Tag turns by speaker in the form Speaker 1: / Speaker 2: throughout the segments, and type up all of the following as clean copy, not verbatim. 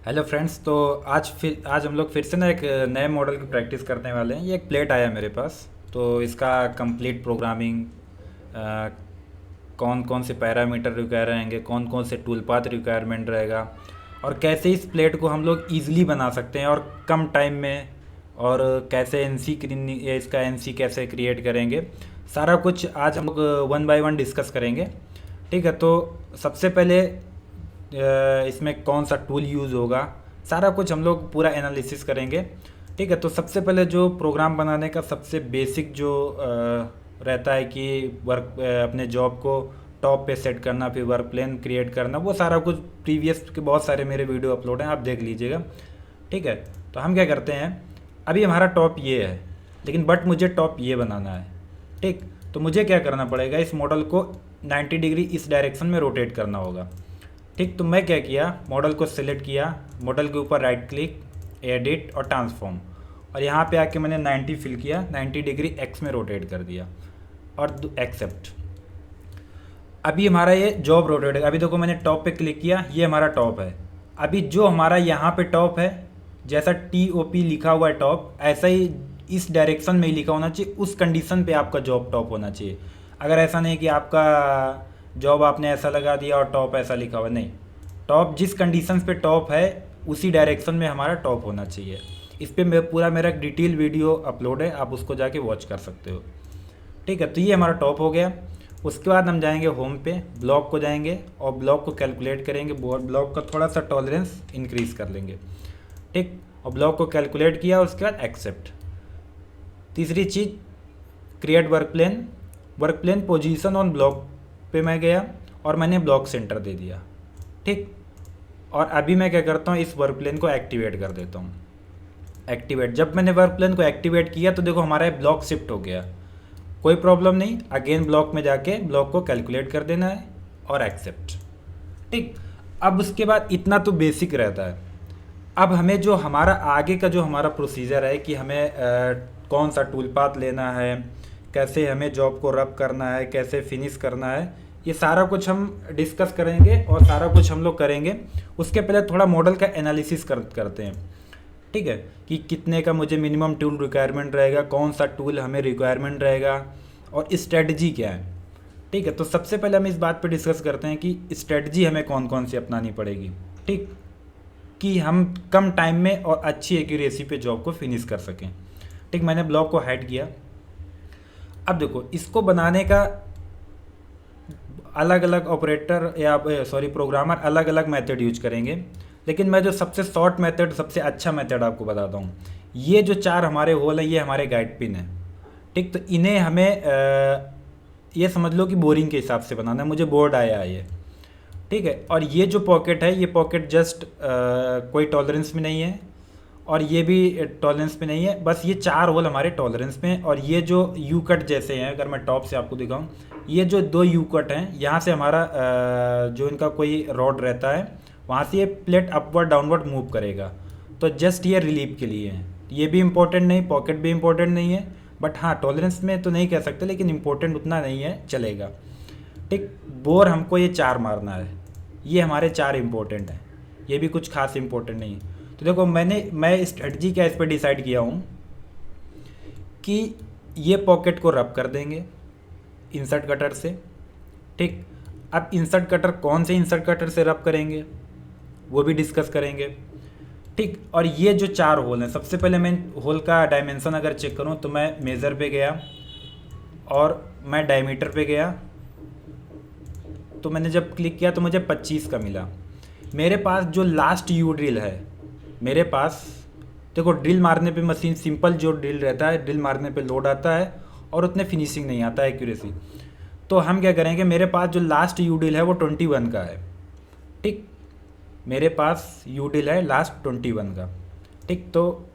Speaker 1: Hello friends. तो आज हम लोग फिर से ना एक नए मॉडल की प्रैक्टिस करने वाले हैं। ये एक प्लेट आया मेरे पास, तो इसका कंप्लीट प्रोग्रामिंग, कौन कौन से पैरामीटर रिक्वायर रहेंगे, कौन कौन से टूल पाथ रिक्वायरमेंट रहेगा, और कैसे इस प्लेट को हम लोग ईजिली बना सकते हैं और कम टाइम में, और कैसे इसका एनसी कैसे क्रिएट करेंगे, सारा कुछ आज हम लोग वन बाय वन डिस्कस करेंगे। ठीक है, तो सबसे पहले इसमें कौन सा टूल यूज़ होगा, सारा कुछ हम लोग पूरा एनालिसिस करेंगे। ठीक है, तो सबसे पहले जो प्रोग्राम बनाने का सबसे बेसिक जो रहता है कि अपने जॉब को टॉप पे सेट करना, फिर वर्क प्लेन क्रिएट करना, वो सारा कुछ प्रीवियस के बहुत सारे मेरे वीडियो अपलोड हैं, आप देख लीजिएगा। ठीक है, तो हम क्या करते हैं, अभी हमारा टॉप ये है, लेकिन बट मुझे टॉप ये बनाना है। ठीक, तो मुझे क्या करना पड़ेगा, इस मॉडल को 90 डिग्री इस डायरेक्शन में रोटेट करना होगा। ठीक, तो मैं क्या किया, मॉडल को सिलेक्ट किया, मॉडल के ऊपर राइट क्लिक, एडिट और ट्रांसफॉर्म, और यहाँ पे आके मैंने 90 फिल किया, 90 डिग्री एक्स में रोटेट कर दिया और एक्सेप्ट। अभी हमारा ये जॉब रोटेट है। अभी देखो मैंने टॉप पे क्लिक किया, ये हमारा टॉप है। अभी जो हमारा यहाँ पे टॉप है, जैसा TOP लिखा हुआ है टॉप, ऐसा ही इस डायरेक्शन में ही लिखा होना चाहिए, उस कंडीशन पे आपका जॉब टॉप होना चाहिए। अगर ऐसा नहीं कि आपका जॉब आपने ऐसा लगा दिया और टॉप ऐसा लिखा हुआ, नहीं, टॉप जिस कंडीशन पे टॉप है उसी डायरेक्शन में हमारा टॉप होना चाहिए। इस पर पूरा मेरा डिटेल वीडियो अपलोड है, आप उसको जाके वॉच कर सकते हो। ठीक है, तो ये हमारा टॉप हो गया। उसके बाद हम जाएंगे होम पे, ब्लॉक को जाएंगे और ब्लॉक को कैलकुलेट करेंगे, ब्लॉक का थोड़ा सा टॉलरेंस इंक्रीज़ कर लेंगे। ठीक, और ब्लॉक को कैलकुलेट किया, उसके बाद एक्सेप्ट। तीसरी चीज़, create work plane position on block पे मैं गया और मैंने ब्लॉक सेंटर दे दिया। ठीक, और अभी मैं क्या करता हूँ, इस वर्क प्लेन को एक्टिवेट कर देता हूँ। एक्टिवेट, जब मैंने वर्क प्लेन को एक्टिवेट किया तो देखो हमारा ब्लॉक शिफ्ट हो गया, कोई प्रॉब्लम नहीं। अगेन ब्लॉक में जाके ब्लॉक को कैलकुलेट कर देना है और एक्सेप्ट। ठीक, अब उसके बाद इतना तो बेसिक रहता है। अब हमें जो हमारा आगे का जो हमारा प्रोसीजर है कि हमें कौन सा टूल पाथ लेना है, कैसे हमें जॉब को रब करना है, कैसे फिनिश करना है, ये सारा कुछ हम डिस्कस करेंगे और सारा कुछ हम लोग करेंगे। उसके पहले थोड़ा मॉडल का एनालिसिस करते हैं। ठीक है, कि कितने का मुझे मिनिमम टूल रिक्वायरमेंट रहेगा, कौन सा टूल हमें रिक्वायरमेंट रहेगा, और स्ट्रेटजी क्या है। ठीक है, तो सबसे पहले हम इस बात पे डिस्कस करते हैं कि स्ट्रेटजी हमें कौन कौन सी अपनानी पड़ेगी। ठीक, कि हम कम टाइम में और अच्छी एक्यूरेसी पे जॉब को फिनिश कर सकें। ठीक, मैंने ब्लॉक को हाइड किया। अब देखो, इसको बनाने का अलग अलग ऑपरेटर या प्रोग्रामर अलग अलग मेथड यूज करेंगे, लेकिन मैं जो सबसे शॉर्ट मेथड, सबसे अच्छा मेथड आपको बताता हूँ। ये जो चार हमारे होल है, ये हमारे गाइड पिन है। ठीक, तो इन्हें हमें ये समझ लो कि बोरिंग के हिसाब से बनाना है, मुझे बोर्ड आया है ये। ठीक है, और ये जो पॉकेट है, ये पॉकेट जस्ट कोई टॉलरेंस में नहीं है, और ये भी टॉलरेंस पे नहीं है, बस ये चार होल हमारे टॉलरेंस में हैं। और ये जो यू कट जैसे हैं, अगर मैं टॉप से आपको दिखाऊं, ये जो दो यू कट हैं, यहाँ से हमारा जो इनका कोई रॉड रहता है, वहाँ से ये प्लेट अपवर्ड डाउनवर्ड मूव करेगा। तो जस्ट ये रिलीफ के लिए है, ये भी इम्पोर्टेंट नहीं, पॉकेट भी इम्पोर्टेंट नहीं है, बट हाँ टॉलरेंस में तो नहीं कह सकते, लेकिन इम्पोर्टेंट उतना नहीं है, चलेगा। ठीक, बोर हमको ये चार मारना है, ये हमारे चार इम्पोर्टेंट हैं, ये भी कुछ खास इम्पोर्टेंट नहीं है। तो देखो मैं स्ट्रेटजी क्या इस पर डिसाइड किया हूँ कि ये पॉकेट को रब कर देंगे इंसर्ट कटर से। ठीक, अब इंसर्ट कटर कौन से इंसर्ट कटर से रब करेंगे वो भी डिस्कस करेंगे। ठीक, और ये जो चार होल हैं, सबसे पहले मैं होल का डायमेंशन अगर चेक करूँ तो मैं मेज़र पे गया और मैं डायमीटर पे गया, तो मैंने जब क्लिक किया तो मुझे 25 का मिला। मेरे पास जो लास्ट यू ड्रिल है, मेरे पास देखो ड्रिल मारने पे मशीन सिंपल जो ड्रिल रहता है, ड्रिल मारने पे लोड आता है और उतने फिनिशिंग नहीं आता है, एक्यूरेसी। तो हम क्या करेंगे, मेरे पास जो लास्ट यू ड्रिल है वो 21 का है। ठीक, मेरे पास यू ड्रिल है लास्ट 21 का। ठीक, तो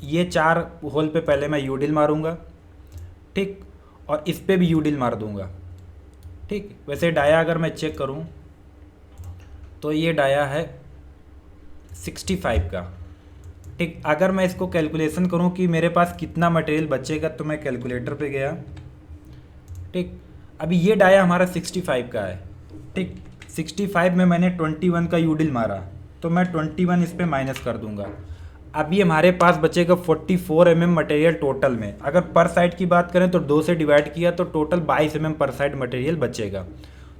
Speaker 1: ये चार होल पे पहले मैं यू ड्रिल मारूंगा। ठीक, और इस पे भी यू ड्रिल मार दूंगा। ठीक, वैसे डाया अगर मैं चेक करूं तो ये डाया है 65 का। ठीक, अगर मैं इसको कैलकुलेशन करूं कि मेरे पास कितना मटेरियल बचेगा, तो मैं कैलकुलेटर पे गया। ठीक, अभी ये डाया हमारा 65 का है। ठीक, 65 में मैंने 21 का यूडिल मारा, तो मैं 21 इस पे माइनस कर दूंगा। अभी हमारे पास बचेगा 44 mm मटेरियल टोटल में। अगर पर साइड की बात करें तो 2 से डिवाइड किया तो टोटल 22 mm पर साइड मटेरियल बचेगा।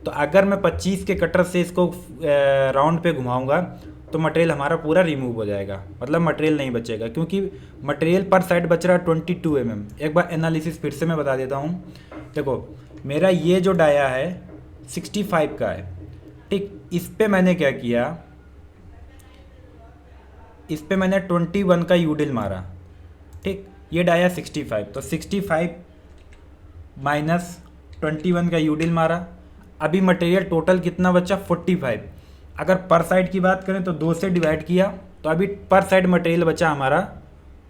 Speaker 1: तो अगर मैं 25 के कटर से इसको राउंड पे घुमाऊंगा तो मटेरियल हमारा पूरा रिमूव हो जाएगा, मतलब मटेरियल नहीं बचेगा, क्योंकि मटेरियल पर साइड बच रहा है 22 mm। एक बार एनालिसिस फिर से मैं बता देता हूँ। देखो मेरा ये जो डाया है 65 का है, ठीक। इस पे मैंने क्या किया, इस पे मैंने 21 का यूडिल मारा, ठीक। ये डाया 65, तो 65 माइनस 21 का यूडिल मारा। अभी मटेरियल टोटल कितना बचा, 45। अगर पर साइड की बात करें तो 2 से डिवाइड किया तो अभी पर साइड मटेरियल बचा हमारा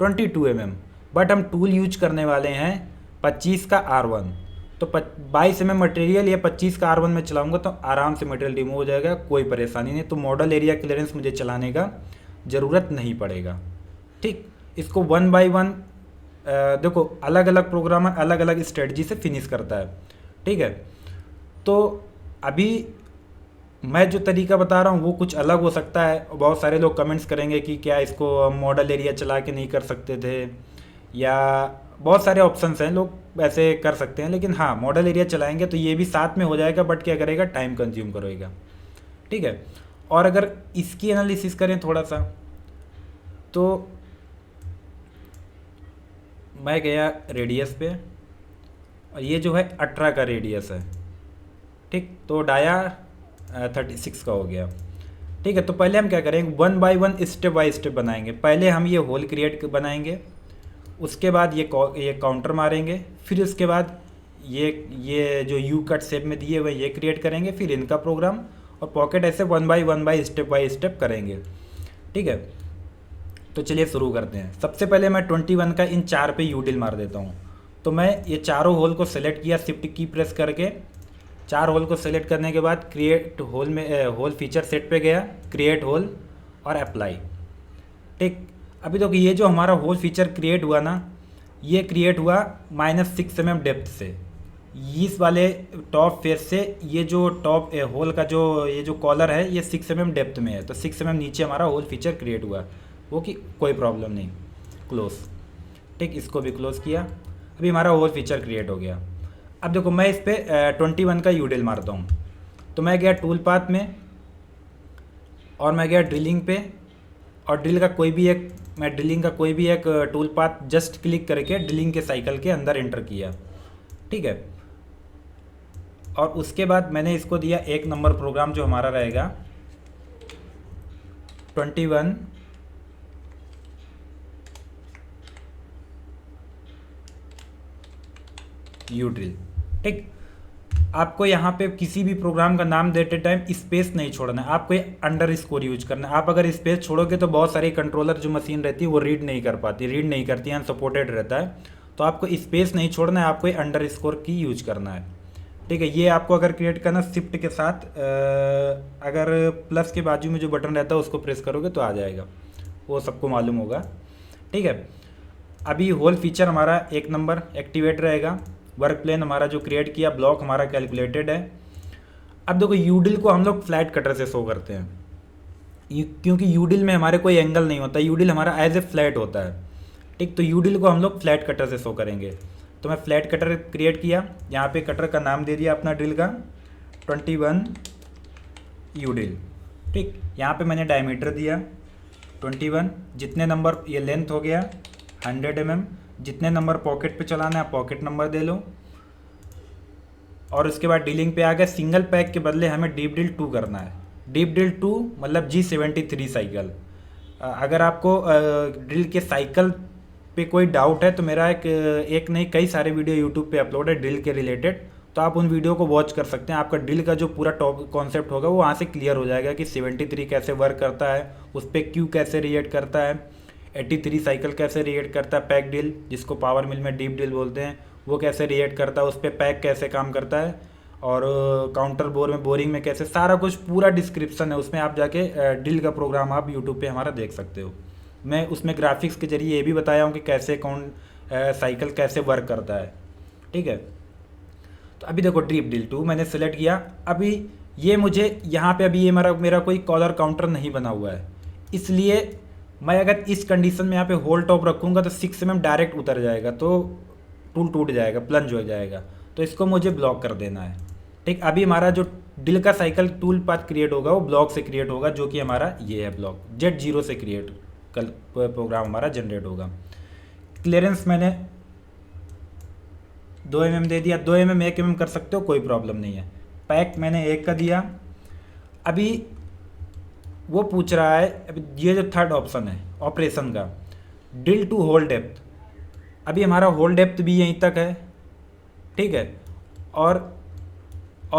Speaker 1: 22 mm। बट हम टूल यूज करने वाले हैं 25 का R1, तो 22 mm मटेरियल या 25 का R1 में चलाऊंगा तो आराम से मटेरियल रिमूव हो जाएगा, कोई परेशानी नहीं। तो मॉडल एरिया क्लियरेंस मुझे चलाने का ज़रूरत नहीं पड़ेगा, ठीक। इसको 1 बाई 1 देखो अलग अलग प्रोग्रामर अलग अलग स्ट्रेटजी से फिनिश करता है, ठीक है। तो अभी मैं जो तरीका बता रहा हूँ वो कुछ अलग हो सकता है। बहुत सारे लोग कमेंट्स करेंगे कि क्या इसको मॉडल एरिया चला के नहीं कर सकते थे, या बहुत सारे ऑप्शंस हैं, लोग ऐसे कर सकते हैं। लेकिन हाँ, मॉडल एरिया चलाएंगे तो ये भी साथ में हो जाएगा, बट क्या करेगा, टाइम कंज्यूम करेगा, ठीक है। और अगर इसकी एनालिसिस करें थोड़ा सा, तो मैं गया रेडियस पे, और ये जो है 18 का रेडियस है, ठीक। तो डाया 36 का हो गया, ठीक है। तो पहले हम क्या करेंगे, 1 बाई 1 स्टेप बाय स्टेप बनाएंगे। पहले हम ये होल क्रिएट बनाएंगे, उसके बाद ये काउंटर मारेंगे, फिर उसके बाद ये जो यू कट शेप में दिए हुए ये क्रिएट करेंगे, फिर इनका प्रोग्राम और पॉकेट ऐसे 1 बाई स्टेप करेंगे, ठीक है। तो चलिए शुरू करते हैं। सबसे पहले मैं 21 का इन 4 पे यूडिल मार देता हूँ। तो मैं ये चारों होल को सेलेक्ट किया, शिफ्ट की प्रेस करके 4 होल को सेलेक्ट करने के बाद क्रिएट होल में होल फीचर सेट पे गया, क्रिएट होल और अप्लाई, ठीक। अभी तो ये जो हमारा होल फीचर क्रिएट हुआ ना, ये क्रिएट हुआ -6 mm डेप्थ से। इस वाले टॉप फेस से ये जो टॉप होल का ये जो कॉलर है ये 6 mm डेप्थ में है, तो 6 mm नीचे हमारा होल फीचर क्रिएट हुआ, वो कि कोई प्रॉब्लम नहीं, क्लोज, ठीक। इसको भी क्लोज किया। अभी हमारा होल फीचर क्रिएट हो गया। अब देखो मैं इस पर 21 का यूडिल मारता हूँ। तो मैं गया टूल पाथ में और मैं गया ड्रिलिंग पे, और ड्रिलिंग का कोई भी एक टूल पाथ जस्ट क्लिक करके ड्रिलिंग के साइकिल के अंदर एंटर किया, ठीक है। और उसके बाद मैंने इसको दिया 1 नंबर प्रोग्राम जो हमारा रहेगा 21 यू ड्रिल, ठीक। आपको यहाँ पे किसी भी प्रोग्राम का नाम देते टाइम स्पेस नहीं छोड़ना है, आपको अंडर स्कोर यूज करना है। आप अगर स्पेस छोड़ोगे तो बहुत सारी कंट्रोलर जो मशीन रहती है वो रीड नहीं करती, अनसपोर्टेड रहता है। तो आपको स्पेस नहीं छोड़ना है, आपको अंडर स्कोर की यूज करना है, ठीक है। ये आपको अगर क्रिएट करना शिफ्ट के साथ अगर प्लस के बाजू में जो बटन रहता है उसको प्रेस करोगे तो आ जाएगा, वो सबको मालूम होगा, ठीक है। अभी होल फीचर हमारा 1 नंबर एक्टिवेट रहेगा। वर्क प्लेन हमारा जो क्रिएट किया, ब्लॉक हमारा कैलकुलेटेड है। अब देखो यूडिल को हम लोग फ्लैट कटर से शो करते हैं, क्योंकि यूडिल में हमारे कोई एंगल नहीं होता, यूडिल हमारा एज ए फ्लैट होता है, ठीक। तो यूडिल को हम लोग फ्लैट कटर से शो करेंगे। तो मैं फ्लैट कटर क्रिएट किया, यहाँ पे कटर का नाम दे दिया अपना ड्रिल का 21 यूडिल, ठीक। यहाँ पे मैंने डायमीटर दिया 21, जितने नंबर ये लेंथ हो गया 100 mm, जितने नंबर पॉकेट पे चलाना है पॉकेट नंबर दे लो। और उसके बाद ड्रिलिंग पे आ गया, सिंगल पैक के बदले हमें डीप ड्रिल 2 करना है। डीप ड्रिल 2 मतलब G73 साइकिल। अगर आपको ड्रिल के साइकिल पे कोई डाउट है तो मेरा एक नहीं कई सारे वीडियो यूट्यूब पे अपलोड है ड्रिल के रिलेटेड, तो आप उन वीडियो को वॉच कर सकते हैं। आपका ड्रिल का जो पूरा टॉप कॉन्सेप्ट होगा वो वहाँ से क्लियर हो जाएगा कि 73 कैसे वर्क करता है, उस पर क्यू कैसे रिएक्ट करता है, 83 साइकिल कैसे रिएक्ट करता है, पैक ड्रिल जिसको पावर मिल में डीप ड्रिल बोलते हैं वो कैसे रिएक्ट करता है, उस पर पैक कैसे काम करता है, और काउंटर बोर में बोरिंग में कैसे, सारा कुछ पूरा डिस्क्रिप्शन है उसमें। आप जाके ड्रिल का प्रोग्राम आप यूट्यूब पे हमारा देख सकते हो। मैं उसमें ग्राफिक्स के जरिए ये भी बताया हूँ कि कैसे साइकिल कैसे वर्क करता है, ठीक है। तो अभी देखो डीप ड्रिल 2 मैंने सेलेक्ट किया। अभी ये मुझे यहाँ पे अभी ये मेरा कोई कॉलर काउंटर नहीं बना हुआ है, इसलिए मैं अगर इस कंडीशन में यहाँ पे होल टॉप रखूँगा तो 6 mm डायरेक्ट उतर जाएगा, तो टूल टूट जाएगा, प्लंज हो जाएगा। तो इसको मुझे ब्लॉक कर देना है। ठीक, अभी हमारा जो डिल का साइकिल टूल पाथ क्रिएट होगा वो ब्लॉक से क्रिएट होगा, जो कि हमारा ये है ब्लॉक Z0 से क्रिएट कल प्रोग्राम हमारा जनरेट होगा। क्लियरेंस मैंने 2 mm दे दिया, 2 mm 1 mm कर सकते हो, कोई प्रॉब्लम नहीं है। पैक मैंने 1 का दिया। अभी वो पूछ रहा है, अभी ये जो थर्ड ऑप्शन है ऑपरेशन का, डिल टू होल डेप्थ, अभी हमारा होल डेप्थ भी यहीं तक है, ठीक है, और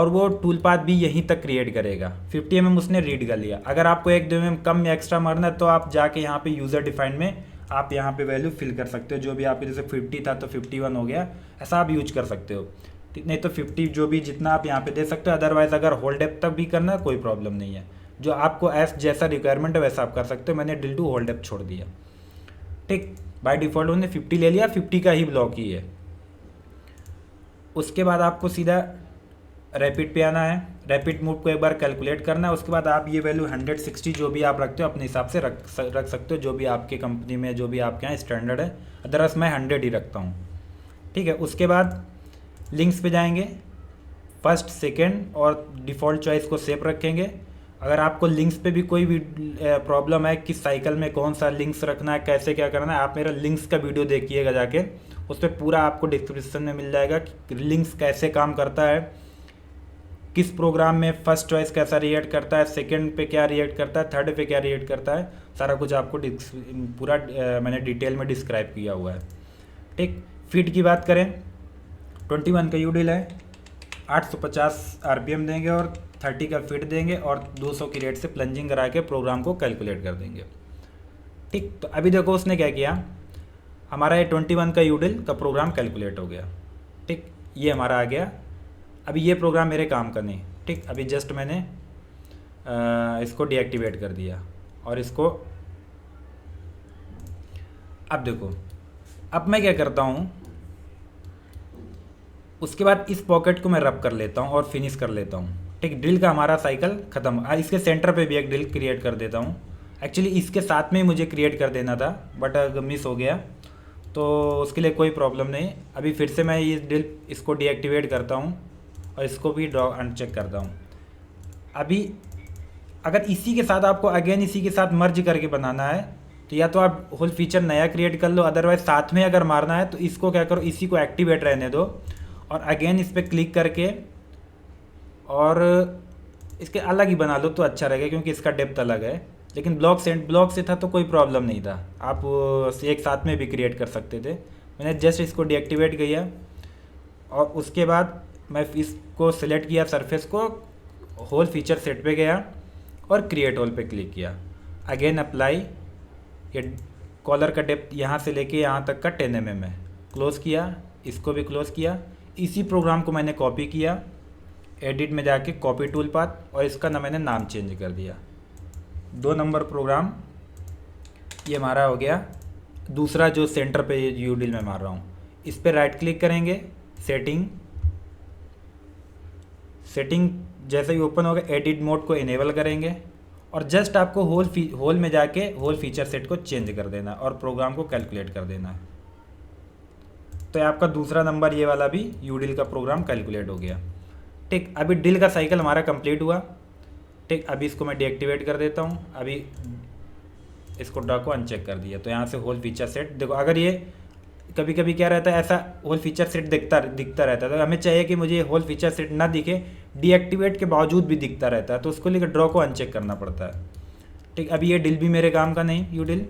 Speaker 1: वो टूल पाथ भी यहीं तक क्रिएट करेगा। 50 mm उसने रीड कर लिया। अगर आपको 1-2 mm कम या एक्स्ट्रा मारना है तो आप जाके यहाँ पे यूज़र डिफाइंड में आप यहाँ पे वैल्यू फिल कर सकते हो, जो भी आपके जैसे 50 था तो 51 हो गया, ऐसा आप यूज कर सकते हो। नहीं तो 50 जो भी जितना आप यहाँ पे दे सकते हो। अदरवाइज अगर होल डेप्थ तक भी करना है कोई प्रॉब्लम नहीं है, जो आपको जैसा रिक्वायरमेंट है वैसा आप कर सकते हो। मैंने डिल टू होल डेप्थ छोड़ दिया। ठीक, बाय डिफ़ॉल्ट उन्होंने 50 ले लिया, 50 का ही ब्लॉक ही है। उसके बाद आपको सीधा रैपिड पे आना है, रैपिड मूव को एक बार कैलकुलेट करना है। उसके बाद आप ये वैल्यू 160 जो भी आप रखते हो अपने हिसाब से रख सकते हो, जो भी आपके कंपनी में जो भी आपके यहाँ स्टैंडर्ड है। अदरवाइज मैं 100 ही रखता हूँ, ठीक है। उसके बाद लिंक्स पे जाएंगे, फर्स्ट सेकेंड और डिफ़ॉल्ट चॉइस को सेव रखेंगे। अगर आपको लिंक्स पे भी कोई भी प्रॉब्लम है कि साइकिल में कौन सा लिंक्स रखना है, कैसे क्या करना है, आप मेरा लिंक्स का वीडियो देखिएगा जाके, उस पर पूरा आपको डिस्क्रिप्शन में मिल जाएगा कि लिंक्स कैसे काम करता है, किस प्रोग्राम में फर्स्ट चॉइस कैसा रिएक्ट करता है, सेकंड पे क्या रिएक्ट करता है, थर्ड पे क्या रिएक्ट करता है, सारा कुछ आपको पूरा मैंने डिटेल में डिस्क्राइब किया हुआ है। ठीक, फीड की बात करें, 21 का यूडिल है, 850 RPM देंगे और 30 का फीड देंगे और 200 की रेट से प्लंजिंग करा के प्रोग्राम को कैलकुलेट कर देंगे। ठीक, तो अभी देखो उसने क्या किया, हमारा ये 21 का यूडिल का प्रोग्राम कैलकुलेट हो गया। ठीक, ये हमारा आ गया। अभी ये प्रोग्राम मेरे काम का नहीं। ठीक, अभी जस्ट मैंने इसको डीएक्टिवेट कर दिया और इसको, अब देखो अब मैं क्या करता हूँ, उसके बाद इस पॉकेट को मैं रब कर लेता हूँ और फिनिश कर लेता हूँ। ठीक, ड्रिल का हमारा साइकिल ख़त्म। इसके सेंटर पे भी एक ड्रिल क्रिएट कर देता हूँ। एक्चुअली इसके साथ में ही मुझे क्रिएट कर देना था, बट मिस हो गया, तो उसके लिए कोई प्रॉब्लम नहीं। अभी फिर से मैं ये ड्रिल इसको डीएक्टिवेट करता हूँ और इसको भी ड्रॉ अनचेक करता हूँ। अभी अगर इसी के साथ आपको अगेन इसी के साथ मर्ज करके बनाना है तो या तो आप होल फीचर नया क्रिएट कर लो, अदरवाइज साथ में अगर मारना है तो इसको क्या करो, इसी को एक्टिवेट रहने दो और अगेन इस पर क्लिक करके और इसके अलग ही बना लो तो अच्छा रहेगा, क्योंकि इसका डेप्थ अलग है। लेकिन ब्लॉक से था तो कोई प्रॉब्लम नहीं था, आप एक साथ में भी क्रिएट कर सकते थे। मैंने जस्ट इसको डीएक्टिवेट किया और उसके बाद मैं इसको सिलेक्ट किया, सरफेस को, होल फीचर सेट पे गया और क्रिएट होल पे क्लिक किया। अगेन अप्लाई, ये कॉलर का डेप्थ यहाँ से लेके यहाँ तक का 10 mm है, क्लोज़ किया, इसको भी क्लोज़ किया। इसी प्रोग्राम को मैंने कॉपी किया, एडिट में जाके कॉपी टूल पाथ, और इसका ना मैंने नाम चेंज कर दिया। 2 नंबर प्रोग्राम ये हमारा हो गया। दूसरा जो सेंटर पे यूडिल में मार रहा हूँ, इस पर राइट क्लिक करेंगे, सेटिंग जैसे ही ओपन होगा एडिट मोड को इनेबल करेंगे और जस्ट आपको होल में जाके होल फीचर सेट को चेंज कर देना और प्रोग्राम को कैलकुलेट कर देना है। तो आपका दूसरा नंबर ये वाला भी यूडिल का प्रोग्राम कैलकुलेट हो गया। ठीक, अभी डिल का साइकिल हमारा कंप्लीट हुआ। ठीक, अभी इसको मैं डीएक्टिवेट कर देता हूँ। अभी इसको ड्रॉ को अनचेक कर दिया, तो यहाँ से होल फीचर सेट देखो, अगर ये कभी कभी क्या रहता है, ऐसा होल फीचर सेट दिखता रहता है, तो हमें चाहिए कि मुझे होल फीचर सेट ना दिखे, डीएक्टिवेट के बावजूद भी दिखता रहता है, तो उसको लेकर ड्रॉ को अनचेक करना पड़ता है। ठीक, अभी ये डिल भी मेरे काम का नहीं, यूडिल।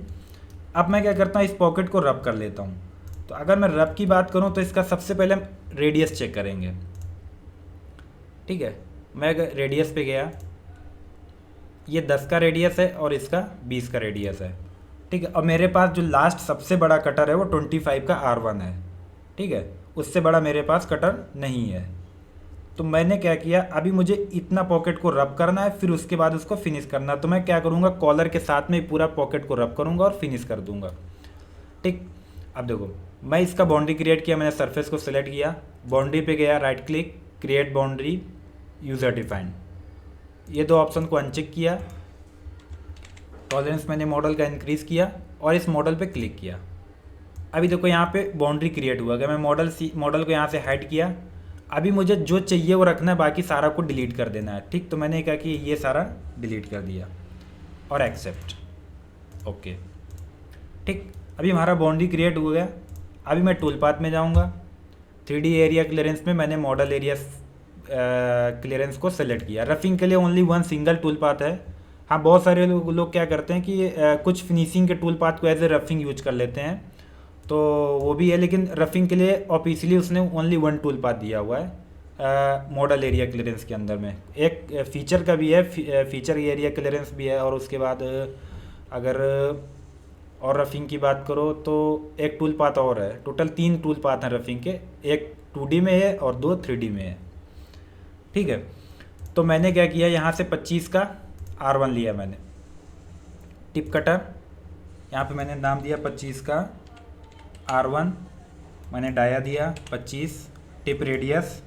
Speaker 1: अब मैं क्या करता हूँ, इस पॉकेट को रब कर लेता हूँ। तो अगर मैं रब की बात करूँ तो इसका सबसे पहले हम रेडियस चेक करेंगे। ठीक है, मैं रेडियस पे गया, ये 10 का रेडियस है और इसका 20 का रेडियस है। ठीक है, और मेरे पास जो लास्ट सबसे बड़ा कटर है वो 25 का R1 है। ठीक है, उससे बड़ा मेरे पास कटर नहीं है। तो मैंने क्या किया, अभी मुझे इतना पॉकेट को रब करना है, फिर उसके बाद उसको फिनिश करना। तो मैं क्या करूँगा, कॉलर के साथ में पूरा पॉकेट को रब करूँगा और फिनिश कर दूँगा। ठीक, अब देखो मैं इसका बाउंड्री क्रिएट किया, मैंने सरफेस को सिलेक्ट किया, बाउंड्री पे गया, right click, create boundary, user defined. ये दो ऑप्शन को अनचेक किया, टॉलरेंस मैंने मॉडल का इंक्रीज़ किया और इस मॉडल पे क्लिक किया। अभी देखो यहाँ पे बाउंड्री क्रिएट हुआ। अगर मैं मॉडल को यहाँ से हाइड किया, अभी मुझे जो चाहिए वो रखना है, बाकी सारा को डिलीट कर देना है। ठीक, तो मैंने कहा कि ये सारा डिलीट कर दिया और एक्सेप्ट, ओके। ठीक, अभी हमारा बाउंड्री क्रिएट हो गया। अभी मैं टूल पाथ में जाऊँगा, 3D एरिया क्लियरेंस में मैंने मॉडल एरिया क्लियरेंस को सेलेक्ट किया। रफिंग के लिए only one single tool path है। हाँ, बहुत सारे लोग क्या करते हैं कि कुछ फिनिशिंग के टूल पाथ को एज ए रफिंग यूज कर लेते हैं, तो वो भी है, लेकिन रफिंग के लिए ऑफिशियली उसने ओनली वन टूल पाथ दिया हुआ है मॉडल एरिया क्लियरेंस के अंदर में। एक फीचर का भी है, फीचर एरिया क्लियरेंस भी है, और उसके बाद अगर और रफिंग की बात करो तो एक टूल पाथ और है। टोटल 3 टूल पाथ हैं रफिंग के, एक 2D में है और 2 3D में है। ठीक है, तो मैंने क्या किया, यहाँ से 25 का R1 लिया मैंने, टिप कटर, यहाँ पे मैंने नाम दिया 25 का R1, मैंने डाया दिया 25, tip radius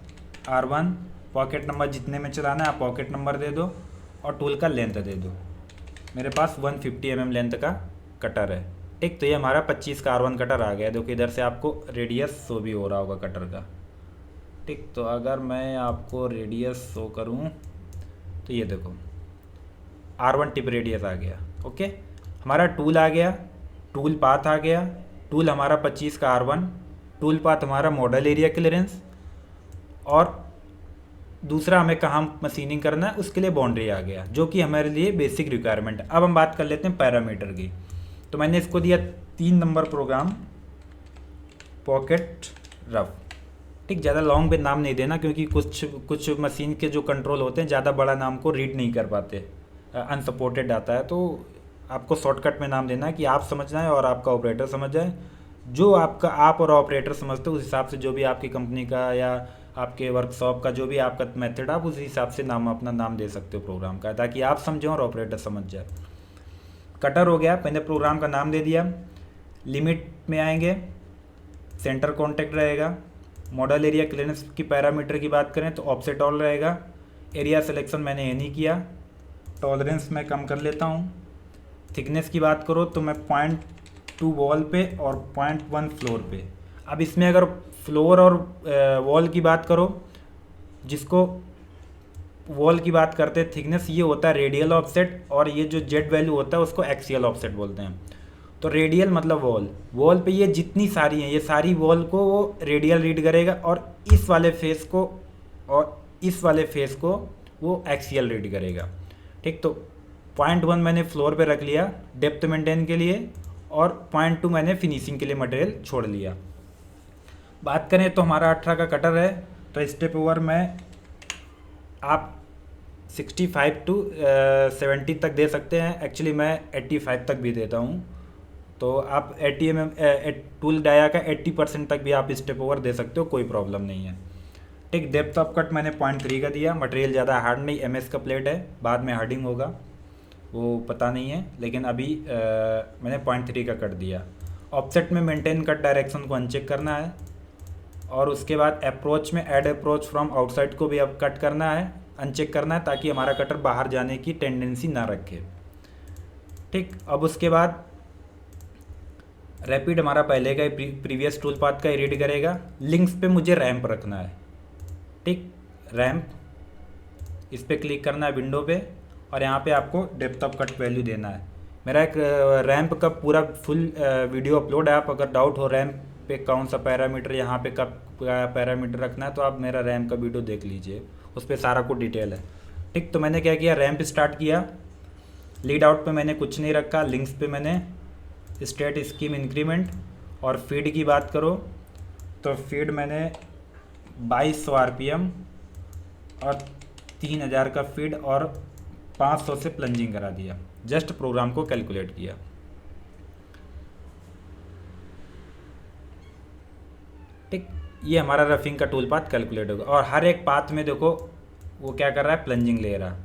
Speaker 1: R1, pocket number जितने में चलाना है आप पॉकेट नंबर दे दो, और टूल का लेंथ दे दो। मेरे पास 150 mm लेंथ का कटर है। ठीक, तो ये हमारा 25 का R1 कटर आ गया। देखो इधर से आपको रेडियस शो भी हो रहा होगा कटर का। ठीक, तो अगर मैं आपको रेडियस शो करूं तो ये देखो R1 टिप रेडियस आ गया। ओके, हमारा टूल आ गया, टूल पाथ आ गया, टूल हमारा 25 का R1, टूल पाथ हमारा मॉडल एरिया क्लियरेंस, और दूसरा हमें कहाँ मशीनिंग करना है उसके लिए बाउंड्री आ गया, जो कि हमारे लिए बेसिक रिक्वायरमेंट है। अब हम बात कर लेते हैं पैरामीटर की। तो मैंने इसको दिया 3 नंबर प्रोग्राम, पॉकेट रफ। ठीक, ज़्यादा लॉन्ग पे नाम नहीं देना, क्योंकि कुछ मशीन के जो कंट्रोल होते हैं ज़्यादा बड़ा नाम को रीड नहीं कर पाते, अनसपोर्टेड आता है। तो आपको शॉर्टकट में नाम देना है कि आप समझना है और आपका ऑपरेटर समझ जाए। जो आप और ऑपरेटर समझते हो उस हिसाब से, जो भी आपकी कंपनी का या आपके वर्कशॉप का जो भी आपका मेथड, आप उस हिसाब से अपना नाम दे सकते हो प्रोग्राम का, ताकि आप समझें और ऑपरेटर समझ जाए। कटर हो गया, मैंने प्रोग्राम का नाम दे दिया। लिमिट में आएंगे, सेंटर कॉन्टेक्ट रहेगा। मॉडल एरिया क्लियरेंस की पैरामीटर की बात करें तो ऑफसेट ऑल रहेगा। एरिया सिलेक्शन मैंने ये नहीं किया। टॉलरेंस मैं कम कर लेता हूँ। थिकनेस की बात करो तो मैं 0.2 वॉल पे और 0.1 फ्लोर पे। अब इसमें अगर फ्लोर और वॉल की बात करो, जिसको वॉल की बात करते हैं, थिकनेस ये होता है रेडियल ऑफसेट, और ये जो जेड वैल्यू होता है उसको एक्सियल ऑफसेट बोलते हैं। तो रेडियल मतलब वॉल पे ये जितनी सारी हैं, ये सारी वॉल को वो रेडियल रीड करेगा, और इस वाले फेस को वो एक्सियल रीड करेगा। ठीक, तो 0.1 मैंने फ्लोर पे रख लिया डेप्थ मेंटेन के लिए, और 0.2 मैंने फिनिशिंग के लिए मटेरियल छोड़ लिया। बात करें तो हमारा 18 का कटर है, तो स्टेप ओवर में आप 65 to 70 तक दे सकते हैं। एक्चुअली मैं 85 तक भी देता हूँ, तो आप 80 mm टूल डाया का 80% तक भी आप स्टेप ओवर दे सकते हो, कोई प्रॉब्लम नहीं है। ठीक, डेप्थ ऑफ कट मैंने 0.3 का दिया। मटेरियल ज़्यादा हार्ड नहीं, MS का प्लेट है, बाद में हार्डिंग होगा वो पता नहीं है, लेकिन अभी मैंने 0.3 का कट दिया। ऑफसेट में मेंटेन कट डायरेक्शन को अनचेक करना है, और उसके बाद अप्रोच में ऐड अप्रोच फ्रॉम आउटसाइड को भी अब कट करना है, अनचेक करना है, ताकि हमारा कटर बाहर जाने की टेंडेंसी ना रखे। ठीक, अब उसके बाद रैपिड हमारा पहले का प्रीवियस टूल पाथ का ही रीड करेगा। लिंक्स पे मुझे रैंप रखना है। ठीक, रैंप, इस पर क्लिक करना है विंडो पे, और यहाँ पे आपको डेप्थ ऑफ कट वैल्यू देना है। मेरा एक रैंप का पूरा फुल वीडियो अपलोड है। आप अगर डाउट हो रैंप पे कौन सा पैरामीटर, यहाँ पे कब पैरामीटर रखना है, तो आप मेरा रैंप का वीडियो देख लीजिए, उस पर सारा कुछ डिटेल है। ठीक, तो मैंने क्या किया, रैंप स्टार्ट किया। लीड आउट पे मैंने कुछ नहीं रखा। लिंक्स पे मैंने स्टेट स्कीम इंक्रीमेंट, और फीड की बात करो तो फीड मैंने 2200 RPM और 3000 का फीड और 500 से प्लंजिंग करा दिया। जस्ट प्रोग्राम को कैलकुलेट किया। ठीक, ये हमारा रफिंग का टूल पाथ कैलकुलेट होगा, और हर एक पाथ में देखो वो क्या कर रहा है, प्लंजिंग ले रहा।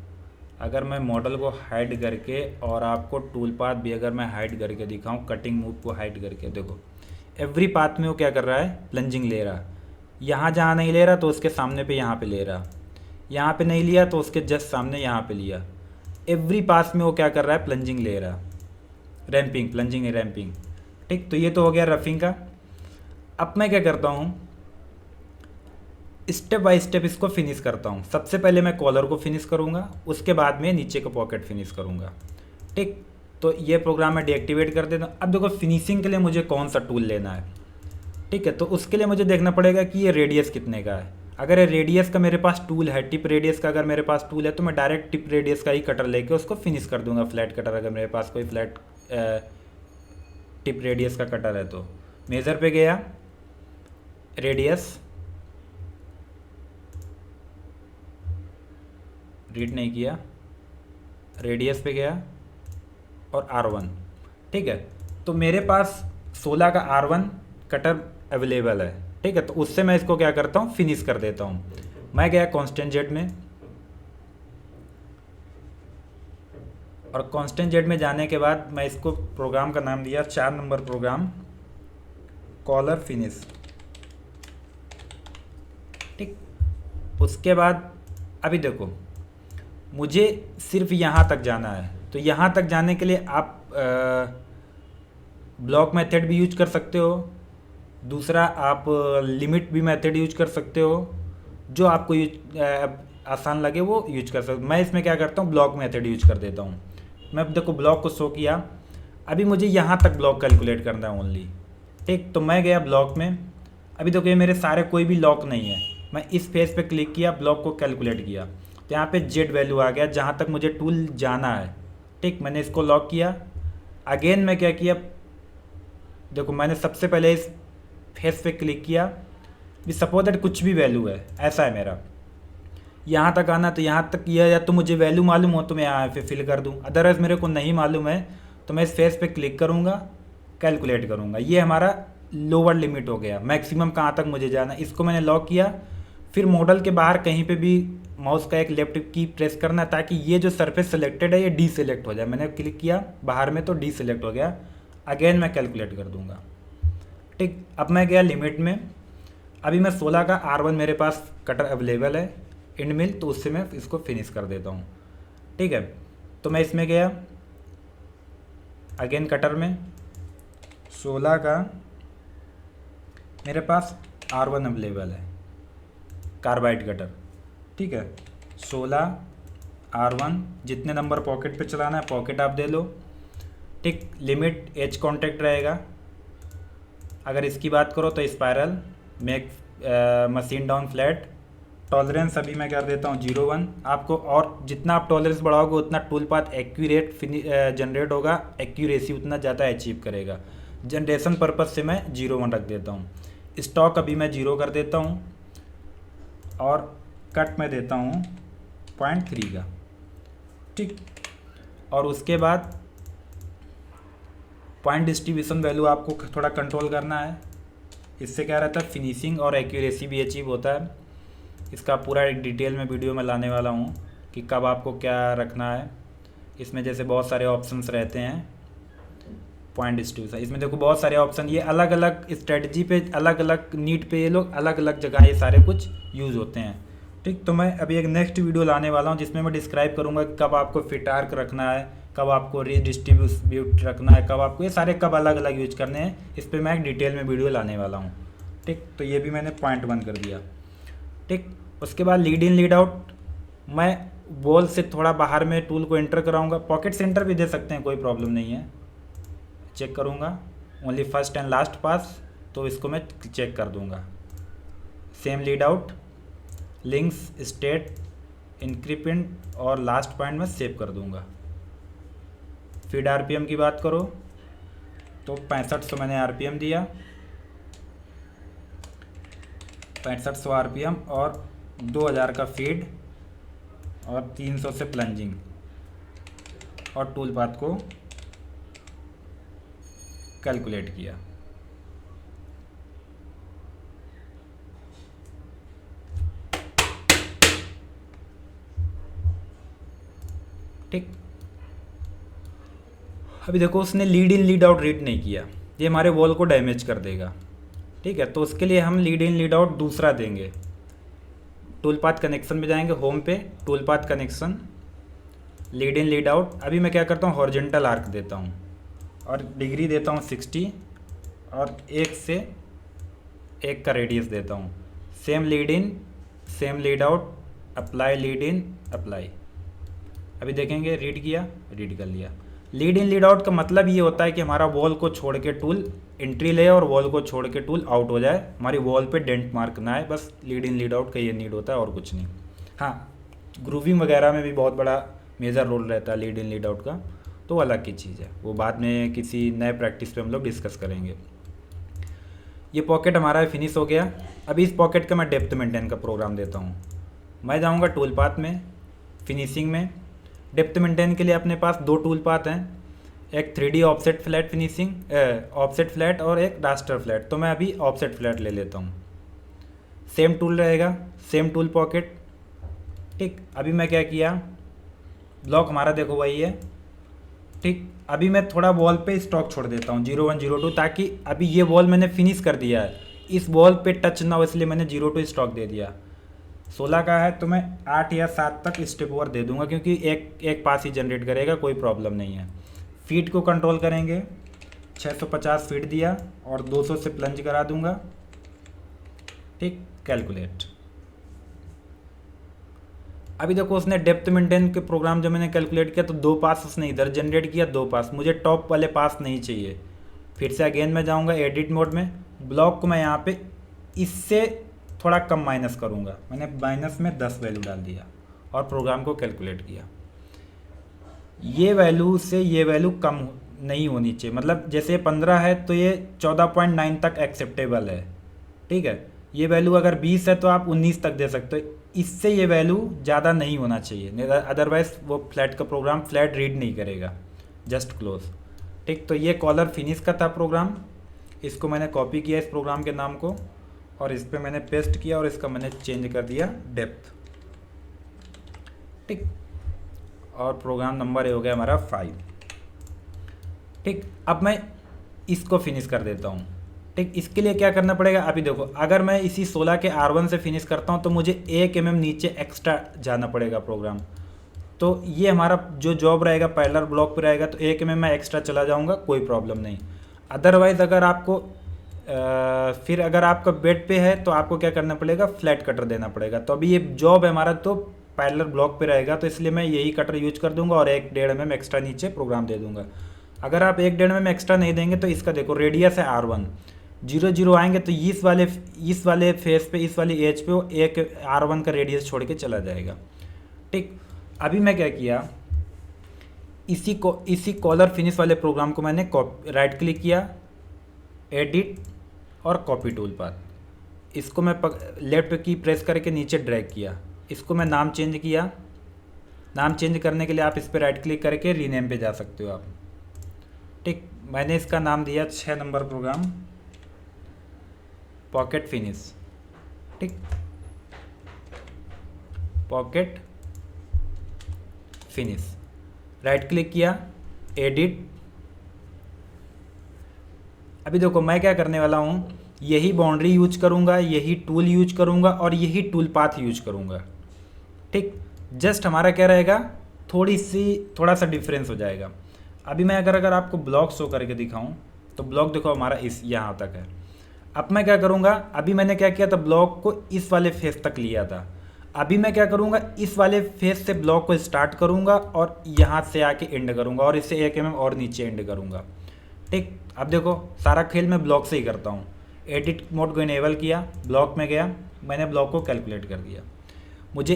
Speaker 1: अगर मैं मॉडल को हाइड करके और आपको टूल पाथ भी अगर मैं हाइड करके दिखाऊं, कटिंग मूव को हाइड करके, देखो एवरी पाथ में वो क्या कर रहा है, प्लंजिंग ले रहा। यहाँ जहाँ नहीं ले रहा तो उसके सामने पे यहाँ पे ले रहा। यहाँ पे नहीं लिया तो उसके जस्ट सामने यहाँ पे लिया। एवरी पास में वो क्या कर रहा है, प्लंजिंग ले रहा, रैंपिंग, प्लंजिंग रैंपिंग। ठीक, तो ये तो हो गया रफिंग का। अब मैं क्या करता हूँ, स्टेप बाय स्टेप इसको फिनिश करता हूँ। सबसे पहले मैं कॉलर को फिनिश करूँगा, उसके बाद में नीचे का पॉकेट फिनिश करूँगा। ठीक, तो ये प्रोग्राम मैं डीएक्टिवेट कर देता हूँ। अब देखो फिनिशिंग के लिए मुझे कौन सा टूल लेना है। ठीक है, तो उसके लिए मुझे देखना पड़ेगा कि ये रेडियस कितने का है। अगर ये रेडियस का मेरे पास टूल है, टिप रेडियस का अगर मेरे पास टूल है, तो मैं डायरेक्ट टिप रेडियस का ही कटर लेके उसको फिनिश कर दूंगा। फ्लैट कटर, अगर मेरे पास कोई फ्लैट टिप रेडियस का कटर है तो मेज़र पे गया, रेडियस रीड नहीं किया, रेडियस पे गया और R1। ठीक है, तो मेरे पास 16 का R1 कटर अवेलेबल है। ठीक है, तो उससे मैं इसको क्या करता हूँ, फिनिश कर देता हूँ। मैं गया कांस्टेंट जेड में, और कांस्टेंट जेड में जाने के बाद मैं इसको प्रोग्राम का नाम दिया 4 नंबर प्रोग्राम, कॉलर फिनिश। ठीक, उसके बाद अभी देखो मुझे सिर्फ यहाँ तक जाना है, तो यहाँ तक जाने के लिए आप ब्लॉक मेथड भी यूज कर सकते हो। दूसरा आप लिमिट भी मेथड यूज कर सकते हो, जो आपको आसान लगे वो यूज कर सकते हो। मैं इसमें क्या करता हूँ, ब्लॉक मेथड यूज कर देता हूँ। मैं देखो ब्लॉक को शो किया, अभी मुझे यहाँ तक ब्लॉक कैलकुलेट करना है ओनली। ठीक, तो मैं गया ब्लॉक में, अभी देखो ये मेरे सारे कोई भी लॉक नहीं है। मैं इस फेस पे क्लिक किया, ब्लॉक को कैलकुलेट किया, तो यहाँ पे जेड वैल्यू आ गया जहाँ तक मुझे टूल जाना है। ठीक, मैंने इसको लॉक किया। अगेन मैं क्या किया, देखो मैंने सबसे पहले इस फेस पे क्लिक किया, भी सपोज दैट कुछ भी वैल्यू है, ऐसा है मेरा, यहाँ तक आना, तो यहाँ तक यह या तो मुझे वैल्यू मालूम हो तो मैं यहाँ पे फिल कर दूँ, अदरवाइज़ मेरे को नहीं मालूम है तो मैं इस फेस पे क्लिक करूँगा, कैलकुलेट करूँगा। ये हमारा लोअर लिमिट हो गया, मैक्सिमम कहाँ तक मुझे जाना। इसको मैंने लॉक किया, फिर मॉडल के बाहर कहीं पे भी माउस का एक लेफ्ट की प्रेस करना है ताकि ये जो सरफेस सेलेक्टेड है ये डी सेलेक्ट हो जाए। मैंने क्लिक किया बाहर में तो डी सेलेक्ट हो गया। अगेन मैं कैलकुलेट कर दूंगा। ठीक, अब मैं गया लिमिट में, अभी मैं 16 का R1 मेरे पास कटर अवेलेबल है इंड मिल, तो उससे मैं इसको फिनिश कर देता हूँ। ठीक है, तो मैं इसमें गया अगेन कटर में, 16 का मेरे पास R1 अवेलेबल है, कार्बाइड कटर। ठीक है, 16 R1, जितने नंबर पॉकेट पे चलाना है पॉकेट आप दे लो। ठीक, लिमिट एज कॉन्टेक्ट रहेगा। अगर इसकी बात करो तो spiral, make machine down flat, tolerance अभी मैं कर देता हूँ 0-1। आपको और जितना आप टॉलरेंस बढ़ाओगे उतना टूल पाथ एक्यूरेट जनरेट होगा, एक्यूरेसी उतना ज़्यादा अचीव करेगा। जनरेशन पर्पज़ से मैं 0-1 रख देता हूँ। स्टॉक अभी मैं 0 कर देता हूँ, और कट में देता हूँ 0.3 का। ठीक, और उसके बाद पॉइंट डिस्ट्रीब्यूशन वैल्यू आपको थोड़ा कंट्रोल करना है। इससे क्या रहता है, फिनिशिंग और एक्यूरेसी भी अचीव होता है। इसका पूरा एक डिटेल में वीडियो में लाने वाला हूँ कि कब आपको क्या रखना है। इसमें जैसे बहुत सारे ऑप्शंस रहते हैं, पॉइंट डिस्ट्रीब्यूशन, इसमें देखो बहुत सारे ऑप्शन, ये अलग अलग स्ट्रेटजी पे, अलग अलग नीड पे ये लोग अलग अलग जगह ये सारे कुछ यूज़ होते हैं। ठीक, तो मैं अभी एक नेक्स्ट वीडियो लाने वाला हूँ जिसमें मैं डिस्क्राइब करूँगा कब आपको फिट आर्क रखना है, कब आपको रीडिस्ट्रीब्यूट रखना है, कब आपको ये सारे कब अलग अलग यूज करने हैं। इस पर मैं एक डिटेल में वीडियो लाने वाला हूँ। ठीक, तो ये भी मैंने 0.1 कर दिया। ठीक, उसके बाद लीड इन लीड आउट, मैं बॉल से थोड़ा बाहर में टूल को एंटर कराऊंगा, पॉकेट सेंटर भी दे सकते हैं, कोई प्रॉब्लम नहीं है। चेक करूंगा ओनली फर्स्ट एंड लास्ट पास, तो इसको मैं चेक कर दूंगा। Same lead out, links, state, increment और लास्ट पॉइंट में सेव कर दूंगा। फीड आरपीएम की बात करो तो 6500 मैंने आरपीएम दिया, 6500 आरपीएम और 2000 का फीड और 300 से प्लंजिंग, और टूल पाथ को कैलकुलेट किया। ठीक, अभी देखो उसने lead in lead out read नहीं किया, ये हमारे वॉल को डैमेज कर देगा। ठीक है, तो उसके लिए हम लीड इन लीड आउट दूसरा देंगे। टूल पाथ कनेक्शन में जाएंगे, होम पे tool path connection, lead in lead out. अभी मैं क्या करता हूँ, हॉरिजॉन्टल आर्क देता हूँ और डिग्री देता हूँ 60 और एक से एक का रेडियस देता हूँ। Same lead in same lead out, apply lead in apply. अभी देखेंगे, रीड किया, रीड कर लिया। लीड इन लीड आउट का मतलब ये होता है कि हमारा वॉल को छोड़ के टूल एंट्री ले और वॉल को छोड़ के टूल आउट हो जाए, हमारी वॉल पे डेंट मार्क ना आए। बस लीड इन लीड आउट का ये नीड होता है और कुछ नहीं। हाँ, ग्रूविंग वगैरह में भी बहुत बड़ा मेजर रोल रहता है लीड इन लीड आउट का, तो अलग की चीज़ है, वो बाद में किसी नए प्रैक्टिस पे हम लोग डिस्कस करेंगे। ये पॉकेट हमारा फिनिश हो गया। अभी इस पॉकेट का मैं डेप्थ मेंटेन का प्रोग्राम देता हूँ। मैं जाऊँगा टूल पाथ में, फिनिशिंग में। डेप्थ मेंटेन के लिए अपने पास दो टूल पाथ हैं, एक 3D offset flat finishing, offset flat और एक रास्टर फ्लैट। तो मैं अभी ऑफसेट फ्लैट ले लेता हूँ। सेम टूल रहेगा, सेम टूल पॉकेट। ठीक, अभी मैं क्या किया, ब्लॉक हमारा देखो वही है। ठीक, अभी मैं थोड़ा वॉल पे स्टॉक छोड़ देता हूँ 01 02, ताकि अभी ये वॉल मैंने फिनिश कर दिया है, इस वॉल पे टच ना हो, इसलिए मैंने 02 स्टॉक दे दिया। 16 का है तो मैं 8 या 7 तक स्टेप ओवर दे दूंगा, क्योंकि एक पास ही जनरेट करेगा, कोई प्रॉब्लम नहीं है। फीट को कंट्रोल करेंगे, 650 फीट दिया और 200 से प्लंज करा दूंगा। ठीक, कैलकुलेट। अभी देखो, उसने डेप्थ मेंटेन के प्रोग्राम जब मैंने कैलकुलेट किया तो 2 पास उसने इधर जनरेट किया, 2 पास। मुझे टॉप वाले पास नहीं चाहिए। फिर से अगेन मैं जाऊंगा एडिट मोड में, ब्लॉक को मैं यहाँ पे इससे थोड़ा कम माइनस करूँगा। मैंने माइनस में 10 वैल्यू डाल दिया और प्रोग्राम को कैलकुलेट किया। ये वैल्यू से ये वैल्यू कम नहीं होनी चाहिए, मतलब जैसे 15 है तो ये 14.9 तक एक्सेप्टेबल है। ठीक है, ये वैल्यू अगर 20 है तो आप 19 तक दे सकते हो, इससे ये वैल्यू ज़्यादा नहीं होना चाहिए, अदरवाइज वो फ्लैट का प्रोग्राम फ्लैट रीड नहीं करेगा। Just close. ठीक, तो ये कॉलर फिनिश का था प्रोग्राम। इसको मैंने कॉपी किया इस प्रोग्राम के नाम को और इस पर मैंने पेस्ट किया और इसका मैंने चेंज कर दिया डेप्थ। ठीक, और प्रोग्राम नंबर हो गया हमारा 5। ठीक, अब मैं इसको फिनिश कर देता हूँ। ठीक, इसके लिए क्या करना पड़ेगा, अभी देखो, अगर मैं इसी 16 के R1 से फिनिश करता हूँ तो मुझे 1 mm नीचे एक्स्ट्रा जाना पड़ेगा प्रोग्राम। तो ये हमारा जो जॉब रहेगा पैरेलल ब्लॉक पे रहेगा, तो 1 mm मैं एक्स्ट्रा चला जाऊँगा, कोई प्रॉब्लम नहीं। अदरवाइज़ अगर आपको फिर अगर आपका बेड पे है तो आपको क्या करना पड़ेगा, फ्लैट कटर देना पड़ेगा। तो अभी ये जॉब है हमारा तो पैरेलल ब्लॉक पे रहेगा, तो इसलिए मैं यही कटर यूज कर दूंगा और 1.5 mm एक्स्ट्रा नीचे प्रोग्राम दे दूंगा। अगर आप 1.5 mm एक्स्ट्रा नहीं देंगे तो इसका देखो रेडियस है R1, 0 आएंगे तो इस वाले फेस पे, इस वाली एज पे वो एक R1 का रेडियस छोड़ के चला जाएगा। ठीक, अभी मैं क्या किया, इसी कॉलर फिनिश वाले प्रोग्राम को मैंने राइट क्लिक किया, एडिट और कॉपी टूल पाथ। इसको मैं लेफ्ट की प्रेस करके नीचे ड्रैग किया। इसको मैं नाम चेंज किया। नाम चेंज करने के लिए आप इस पर राइट क्लिक करके रीनेम पे जा सकते हो आप। ठीक, मैंने इसका नाम दिया 6 नंबर प्रोग्राम, पॉकेट फिनिश। ठीक, पॉकेट फिनिश, राइट क्लिक किया, एडिट। अभी देखो मैं क्या करने वाला हूँ, यही बाउंड्री यूज करूँगा, यही टूल यूज करूँगा और यही टूल पाथ यूज करूँगा। ठीक, जस्ट हमारा क्या रहेगा, थोड़ा सा डिफरेंस हो जाएगा। अभी मैं अगर आपको ब्लॉक शो करके दिखाऊँ तो ब्लॉक देखो हमारा इस यहाँ तक है। अब मैं क्या करूँगा, अभी मैंने क्या किया था, ब्लॉक को इस वाले फेस तक लिया था। अभी मैं क्या करूँगा, इस वाले फेस से ब्लॉक को स्टार्ट करूँगा और यहाँ से आके एंड करूँगा और इससे 1 mm और नीचे एंड करूँगा। ठीक, अब देखो सारा खेल मैं ब्लॉक से ही करता हूँ। एडिट मोड को इनेबल किया, ब्लॉक में गया, मैंने ब्लॉक को कैलकुलेट कर दिया। मुझे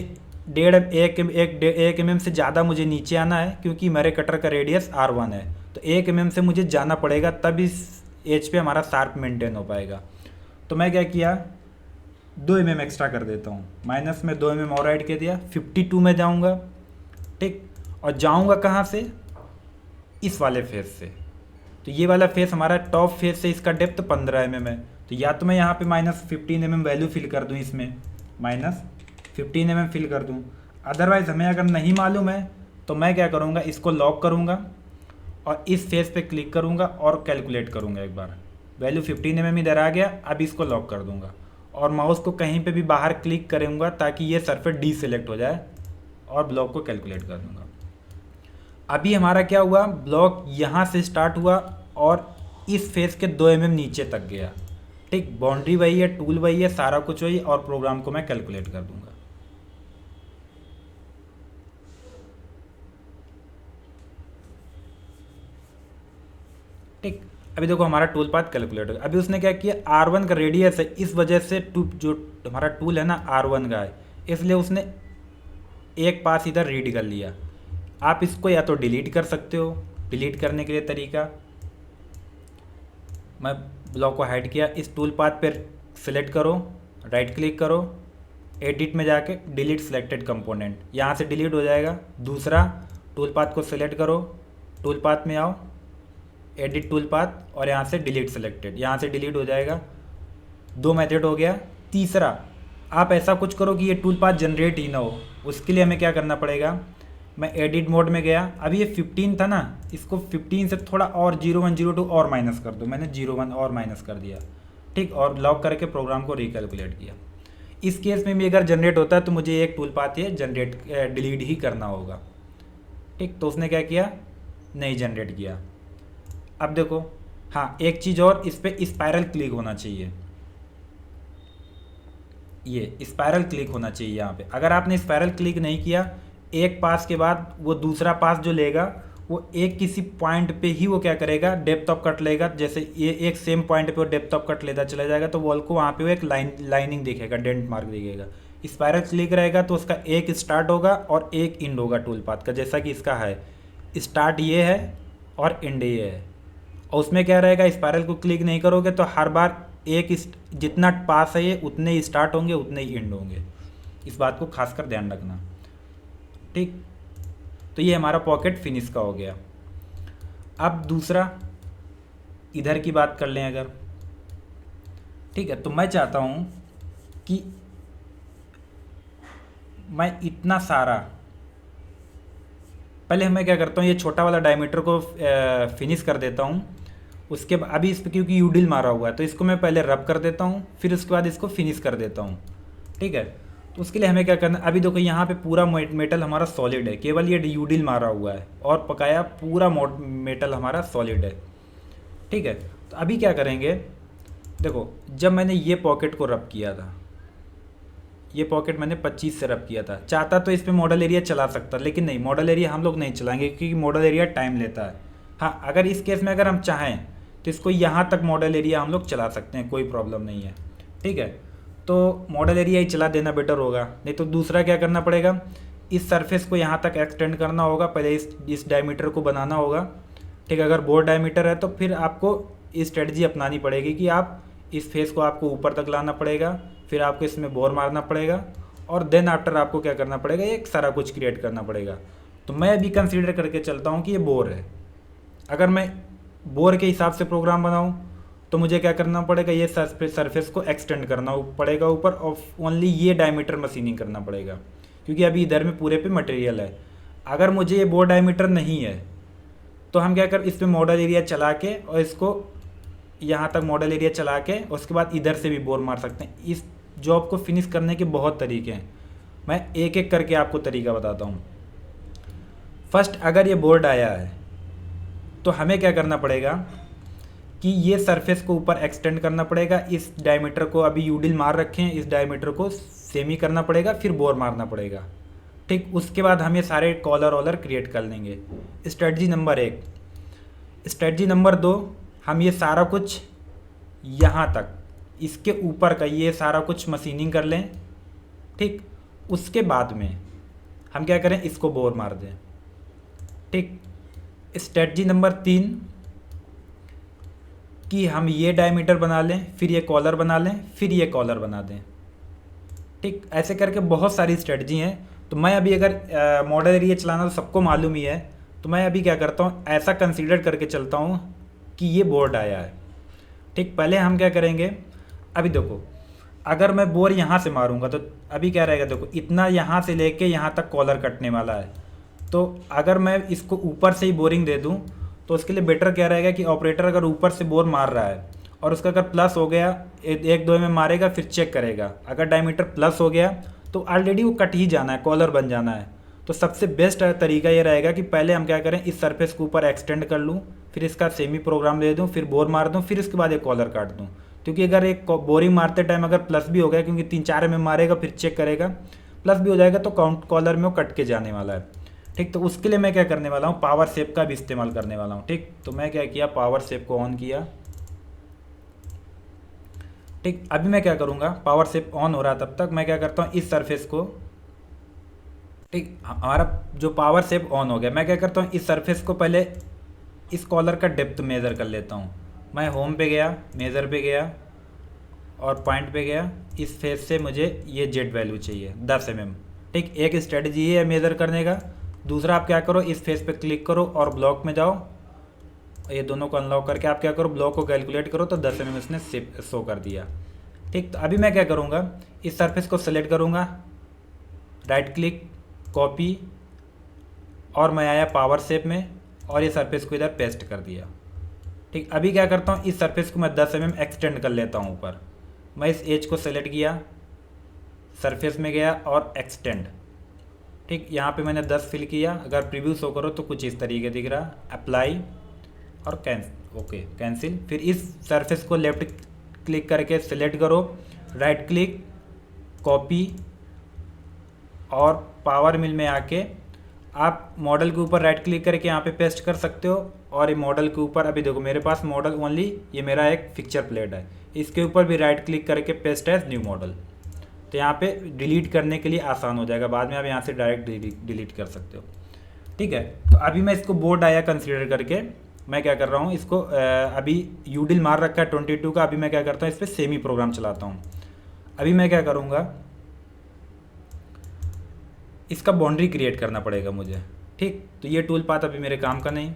Speaker 1: 1 mm से ज़्यादा मुझे नीचे आना है, क्योंकि मेरे कटर का रेडियस R1 है, तो 1 mm से मुझे जाना पड़ेगा, तब इस एज पे हमारा शार्प मेंटेन हो पाएगा। तो मैं क्या किया, 2 mm एक्स्ट्रा कर देता हूँ, माइनस में 2 mm और ऐड कर दिया, 52 में जाऊँगा। ठीक, और जाऊँगा कहाँ से, इस वाले फेस से। तो ये वाला फेस हमारा टॉप फेस से, इसका डेप्थ 15 mm है, तो या तो मैं यहाँ पे -15 mm वैल्यू फिल कर दूँ, इसमें -15 mm फिल कर दूँ। अदरवाइज़ हमें अगर नहीं मालूम है तो मैं क्या करूँगा, इसको लॉक करूँगा और इस फेस पे क्लिक करूँगा और कैलकुलेट करूँगा। एक बार वैल्यू 15 mm इधर आ गया, अब इसको लॉक कर दूँगा और माउस को कहीं पे भी बाहर क्लिक करूँगा ताकि ये सरफेस डी सेलेक्ट हो जाए और ब्लॉक को कैलकुलेट कर दूँगा। अभी हमारा क्या हुआ, ब्लॉक यहाँ से स्टार्ट हुआ और इस फेस के 2 mm नीचे तक गया। ठीक, बाउंड्री वही है, टूल वही है, सारा कुछ वही, और प्रोग्राम को मैं कैलकुलेट कर दूंगा। ठीक, अभी देखो हमारा टूल पाथ कैलकुलेट हो गया। अभी उसने क्या किया, R1 का रेडियस है, इस वजह से जो हमारा टूल है ना R1 का है, इसलिए उसने एक पास इधर रीड कर लिया। आप इसको या तो डिलीट कर सकते हो। डिलीट करने के लिए तरीका, मैं ब्लॉक को हाइड किया, इस टूल पाथ पर सिलेक्ट करो, राइट क्लिक करो, एडिट में जाके डिलीट सिलेक्टेड कंपोनेंट, यहाँ से डिलीट हो जाएगा। दूसरा, टूल पाथ को सिलेक्ट करो, टूल पाथ में आओ, एडिट टूल पाथ, और यहाँ से डिलीट सिलेक्टेड, यहाँ से डिलीट हो जाएगा। 2 मेथड हो गया। तीसरा, आप ऐसा कुछ करो कि ये टूल पाथ जनरेट ही ना हो। उसके लिए हमें क्या करना पड़ेगा, मैं एडिट मोड में गया, अभी ये 15 था ना, इसको 15 से थोड़ा और 0102 और माइनस कर दो। मैंने 01 और माइनस कर दिया। ठीक, और लॉक करके प्रोग्राम को रिकैलकुलेट किया। इस केस में भी अगर जनरेट होता है तो मुझे एक टूल पाथ ये जनरेट डिलीट ही करना होगा। ठीक, तो उसने क्या किया, नहीं जनरेट किया। अब देखो, हाँ एक चीज़ और, इस पर स्पाइरल क्लिक होना चाहिए, ये स्पाइरल क्लिक होना चाहिए यहाँ पे। अगर आपने स्पाइरल क्लिक नहीं किया, एक पास के बाद वो दूसरा पास जो लेगा वो एक किसी पॉइंट पे ही वो क्या करेगा, डेप्थ ऑफ कट लेगा। जैसे ये एक सेम पॉइंट पे वो डेप्थ ऑफ कट लेता चला जाएगा तो वॉल को वहाँ पे वो एक लाइनिंग दिखेगा, डेंट मार्क दिखेगा। स्पाइरल क्लिक रहेगा तो उसका एक स्टार्ट होगा और एक एंड होगा टूल पाथ का, जैसा कि इसका है। स्टार्ट ये है और एंड ये है। और उसमें क्या रहेगा, स्पाइरल को क्लिक नहीं करोगे तो हर बार एक जितना पास है ये उतने ही स्टार्ट होंगे, उतने ही एंड होंगे। इस बात को खासकर ध्यान रखना। ठीक, तो ये हमारा पॉकेट फिनिश का हो गया। अब दूसरा, इधर की बात कर लें अगर, ठीक है, तो मैं चाहता हूँ कि मैं इतना सारा, पहले मैं क्या करता हूँ, ये छोटा वाला डायमीटर को फिनिश कर देता हूँ। उसके बाद अभी इस पर क्योंकि यूडिल मारा हुआ है तो इसको मैं पहले रब कर देता हूँ, फिर उसके बाद इसको फिनिश कर देता हूँ। ठीक है, तो उसके लिए हमें क्या करना है, अभी देखो यहाँ पे पूरा मेटल हमारा सॉलिड है, केवल ये यूडिल मारा हुआ है, और पकाया पूरा मेटल हमारा सॉलिड है। ठीक है, तो अभी क्या करेंगे, देखो जब मैंने ये पॉकेट को रब किया था, ये पॉकेट मैंने 25 से रब किया था, चाहता तो इस पर मॉडल एरिया चला सकता, लेकिन नहीं, मॉडल एरिया हम लोग नहीं चलाएंगे क्योंकि मॉडल एरिया टाइम लेता है। हाँ, अगर इस केस में अगर हम चाहें तो इसको यहाँ तक मॉडल एरिया हम लोग चला सकते हैं, कोई प्रॉब्लम नहीं है। ठीक है, तो मॉडल एरिया ही चला देना बेटर होगा। नहीं तो दूसरा क्या करना पड़ेगा, इस सरफेस को यहाँ तक एक्सटेंड करना होगा, पहले इस डायमीटर को बनाना होगा। ठीक है, अगर बोर डायमीटर है तो फिर आपको स्ट्रेटजी अपनानी पड़ेगी कि आप इस फेस को आपको ऊपर तक लाना पड़ेगा, फिर आपको इसमें बोर मारना पड़ेगा, और देन आफ्टर आपको क्या करना पड़ेगा, एक सारा कुछ क्रिएट करना पड़ेगा। तो मैं अभी कंसीडर करके चलता हूँ कि ये बोर है। अगर मैं बोर के हिसाब से प्रोग्राम बनाऊँ तो मुझे क्या करना पड़ेगा, ये सरफेस को एक्सटेंड करना पड़ेगा ऊपर, और ओनली ये डायमीटर मशीनिंग करना पड़ेगा क्योंकि अभी इधर में पूरे पे मटेरियल है। अगर मुझे ये बोर डायमीटर नहीं है तो हम क्या कर, इस पर मॉडल एरिया चला के और इसको यहाँ तक मॉडल एरिया चला के उसके बाद इधर से भी बोर मार सकते हैं। इस जॉब को फिनिश करने के बहुत तरीके हैं, मैं एक एक करके आपको तरीका बताता हूँ। फर्स्ट, अगर ये बोर्ड आया है तो हमें क्या करना पड़ेगा कि ये सरफेस को ऊपर एक्सटेंड करना पड़ेगा। इस डायमीटर को अभी यूडिल मार रखे हैं, इस डायमीटर को सेमी करना पड़ेगा, फिर बोर मारना पड़ेगा। ठीक, उसके बाद हम ये सारे कॉलर वॉलर क्रिएट कर लेंगे। Strategy number 1। स्ट्रेटजी नंबर 2, हम ये सारा कुछ यहाँ तक, इसके ऊपर का ये सारा कुछ मशीनिंग कर लें। ठीक, उसके बाद में हम क्या करें, इसको बोर मार दें। ठीक, स्ट्रेटजी नंबर 3 कि हम ये डायमीटर बना लें, फिर ये कॉलर बना लें, फिर ये कॉलर बना दें। ठीक, ऐसे करके बहुत सारी स्ट्रेटजी हैं। तो मैं अभी अगर मॉडल एरिया चलाना तो सबको मालूम ही है, तो मैं अभी क्या करता हूँ, ऐसा कंसीडर करके चलता हूँ कि ये बोर्ड आया है। ठीक, पहले हम क्या करेंगे, अभी देखो अगर मैं बोर यहाँ से मारूंगा तो अभी क्या रहेगा, देखो इतना यहाँ से लेके यहाँ तक कॉलर कटने वाला है। तो अगर मैं इसको ऊपर से ही बोरिंग दे दूँ तो उसके लिए बेटर क्या रहेगा कि ऑपरेटर अगर ऊपर से बोर मार रहा है और उसका अगर प्लस हो गया, एक दो में मारेगा फिर चेक करेगा, अगर डायमीटर प्लस हो गया तो ऑलरेडी वो कट ही जाना है, कॉलर बन जाना है। तो सबसे बेस्ट तरीका ये रहेगा कि पहले हम क्या करें, इस सरफेस के ऊपर एक्सटेंड कर लूँ, फिर इसका सेमी प्रोग्राम दे दूँ, फिर बोर मार दूँ, फिर इसके बाद एक कॉलर काट दूँ। क्योंकि अगर एक बोरिंग मारते टाइम अगर प्लस भी हो गया, क्योंकि 3-4 में मारेगा फिर चेक करेगा, प्लस भी हो जाएगा तो काउंट कॉलर में वो कट के जाने वाला है। ठीक, तो उसके लिए मैं क्या करने वाला हूँ, पावर शेप का भी इस्तेमाल करने वाला हूँ। ठीक, तो मैं क्या किया, पावर शेप को ऑन किया। ठीक, अभी मैं क्या करूँगा, पावर शेप ऑन हो रहा तब तक मैं क्या करता हूँ, इस सरफेस को, ठीक, हमारा जो पावर शेप ऑन हो गया, मैं क्या करता हूँ, इस सरफेस को पहले इस कॉलर का डेप्थ मेज़र कर लेता हूँ। मैं होम पे गया, मेज़र पे गया और पॉइंट पे गया। इस फेस से मुझे ये जेड वैल्यू चाहिए 10 mm। ठीक, एक स्ट्रेटजी ये है मेज़र करने का। दूसरा, आप क्या करो, इस फेस पे क्लिक करो और ब्लॉक में जाओ, ये दोनों को अनलॉक करके आप क्या करो, ब्लॉक को कैलकुलेट करो तो 10 mm इसने शो कर दिया। ठीक, तो अभी मैं क्या करूँगा, इस सरफेस को सेलेक्ट करूँगा, राइट क्लिक, कॉपी, और मैं आया पावर शेप में और ये सरफेस को इधर पेस्ट कर दिया। ठीक, अभी क्या करता हूँ, इस सरफेस को मैं 10 mm एक्सटेंड कर लेता हूँ ऊपर। मैं इस एज को सेलेक्ट किया, सरफेस में गया और एक्सटेंड। ठीक, यहाँ पे मैंने 10 फिल किया। अगर प्रीव्यू शो करो तो कुछ इस तरीके दिख रहा, अप्लाई और ओके कैंसिल। फिर इस सरफेस को लेफ्ट क्लिक करके सेलेक्ट करो, राइट क्लिक, कॉपी, और पावर मिल में आके आप मॉडल के ऊपर राइट क्लिक करके यहाँ पे पेस्ट कर सकते हो। और ये मॉडल के ऊपर, अभी देखो मेरे पास मॉडल ओनली ये मेरा एक फिक्चर प्लेट है, इसके ऊपर भी राइट क्लिक करके पेस्ट एज न्यू मॉडल। तो यहाँ पे डिलीट करने के लिए आसान हो जाएगा, बाद में आप यहाँ से डायरेक्ट डिलीट कर सकते हो। ठीक है, तो अभी मैं इसको बोर्ड आया कंसीडर करके मैं क्या कर रहा हूँ, इसको अभी यूडिल मार रखा है 22 का। अभी मैं क्या करता हूँ, इस पर सेमी प्रोग्राम चलाता हूँ। अभी मैं क्या करूँगा, इसका बाउंड्री क्रिएट करना पड़ेगा मुझे। ठीक, तो ये टूल पाथ अभी मेरे काम का नहीं।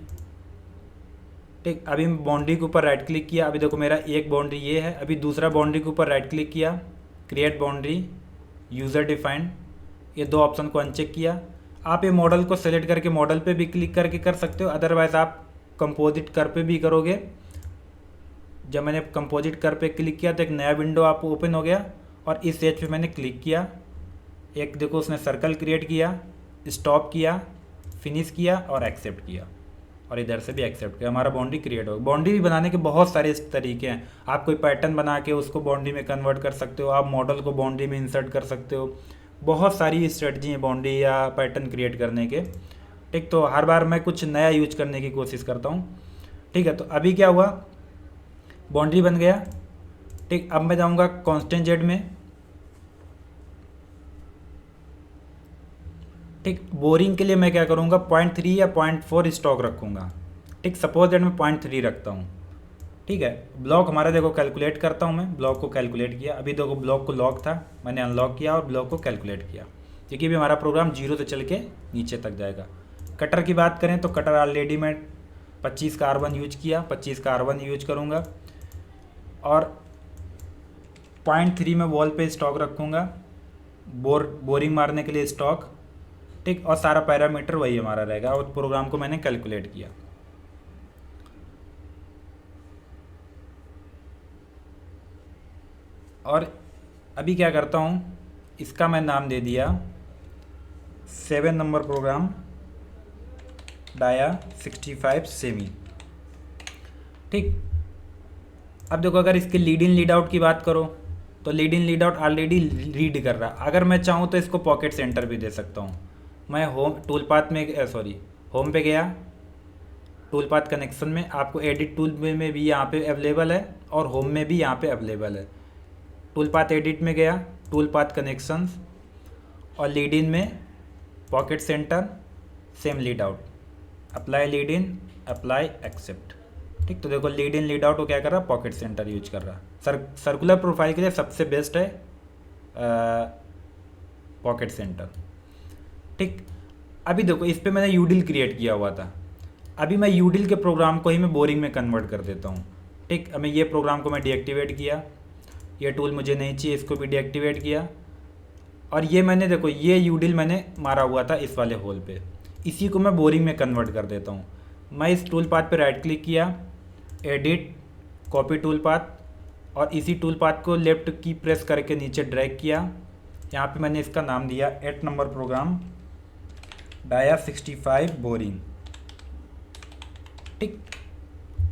Speaker 1: ठीक, अभी मैं बाउंड्री के ऊपर राइट क्लिक किया, अभी देखो मेरा एक बाउंड्री ये है। अभी दूसरा बाउंड्री के ऊपर राइट क्लिक किया, क्रिएट बाउंड्री, यूज़र डिफाइंड, ये दो ऑप्शन को अनचेक किया। आप ये मॉडल को सेलेक्ट करके मॉडल पे भी क्लिक करके कर सकते हो, अदरवाइज़ आप कंपोजिट कर पे भी करोगे। जब मैंने कंपोजिट कर पे क्लिक किया तो एक नया विंडो आपको ओपन हो गया और इस एज पे मैंने क्लिक किया। एक देखो उसने सर्कल क्रिएट किया, स्टॉप किया, फिनिश किया और एक्सेप्ट किया, और इधर से भी एक्सेप्ट किया, हमारा बाउंड्री क्रिएट हो गया। बाउंड्री भी बनाने के बहुत सारे तरीके हैं। आप कोई पैटर्न बना के उसको बाउंड्री में कन्वर्ट कर सकते हो, आप मॉडल को बाउंड्री में इंसर्ट कर सकते हो। बहुत सारी स्ट्रेटजी हैं बाउंड्री या पैटर्न क्रिएट करने के। ठीक, तो हर बार मैं कुछ नया यूज करने की कोशिश करता हूँ। ठीक है, तो अभी क्या हुआ, बाउंड्री बन गया। ठीक, अब मैं जाऊँगा कांस्टेंट जेड में। ठीक, बोरिंग के लिए मैं क्या करूँगा, 0.3 या 0.4 स्टॉक रखूँगा। ठीक, सपोज दैट मैं 0.3 रखता हूँ। ठीक है, ब्लॉक हमारा देखो कैलकुलेट करता हूँ मैं, ब्लॉक को कैलकुलेट किया। अभी देखो ब्लॉक को लॉक था, मैंने अनलॉक किया और ब्लॉक को कैलकुलेट किया, क्योंकि भी हमारा प्रोग्राम 0 से चल के नीचे तक जाएगा। कटर की बात करें तो कटर ऑलरेडी मैं 25 का R1 यूज किया, 25 का R1 यूज करूँगा और 0.3 में वॉल पे स्टॉक रखूँगा, बोरिंग मारने के लिए स्टॉक। ठीक, और सारा पैरामीटर वही हमारा रहेगा और प्रोग्राम को मैंने कैलकुलेट किया। और अभी क्या करता हूँ, इसका मैं नाम दे दिया 7 नंबर प्रोग्राम डाया 65 सेमी। ठीक, अब देखो अगर इसके लीड इन लीड आउट की बात करो तो lead in lead out already read कर रहा। अगर मैं चाहूँ तो इसको पॉकेट सेंटर भी दे सकता हूँ। मैं होम टूल पाथ में होम पे गया, टूल पाथ कनेक्शन में आपको एडिट टूल में भी यहाँ पे अवेलेबल है और होम में भी यहाँ पे अवेलेबल है। टूल पाथ एडिट में गया, टूल पाथ कनेक्शंस और लीड इन में pocket centre, same lead out, apply lead in, apply accept. ठीक, तो देखो लीड इन लीड आउट को क्या कर रहा है, पॉकेट सेंटर यूज कर रहा है। सर्कुलर प्रोफाइल के लिए सबसे बेस्ट है पॉकेट सेंटर। ठीक, अभी देखो इस पे मैंने यूडिल क्रिएट किया हुआ था। अभी मैं यूडिल के प्रोग्राम को ही मैं बोरिंग में कन्वर्ट कर देता हूँ। ठीक, अब मैं ये प्रोग्राम को मैं डीएक्टिवेट किया, ये टूल मुझे नहीं चाहिए, इसको भी डीएक्टिवेट किया। और ये मैंने देखो ये यूडिल मैंने मारा हुआ था इस वाले होल पे, इसी को मैं बोरिंग में कन्वर्ट कर देता हूँ। मैं इस टूल पाथ पे राइट क्लिक किया, एडिट, कॉपी टूल पाथ और इसी टूल पाथ को लेफ्ट की प्रेस करके नीचे ड्रैग किया। यहाँ पे मैंने इसका नाम दिया 8 नंबर प्रोग्राम डाया 65 बोरिंग, ठीक।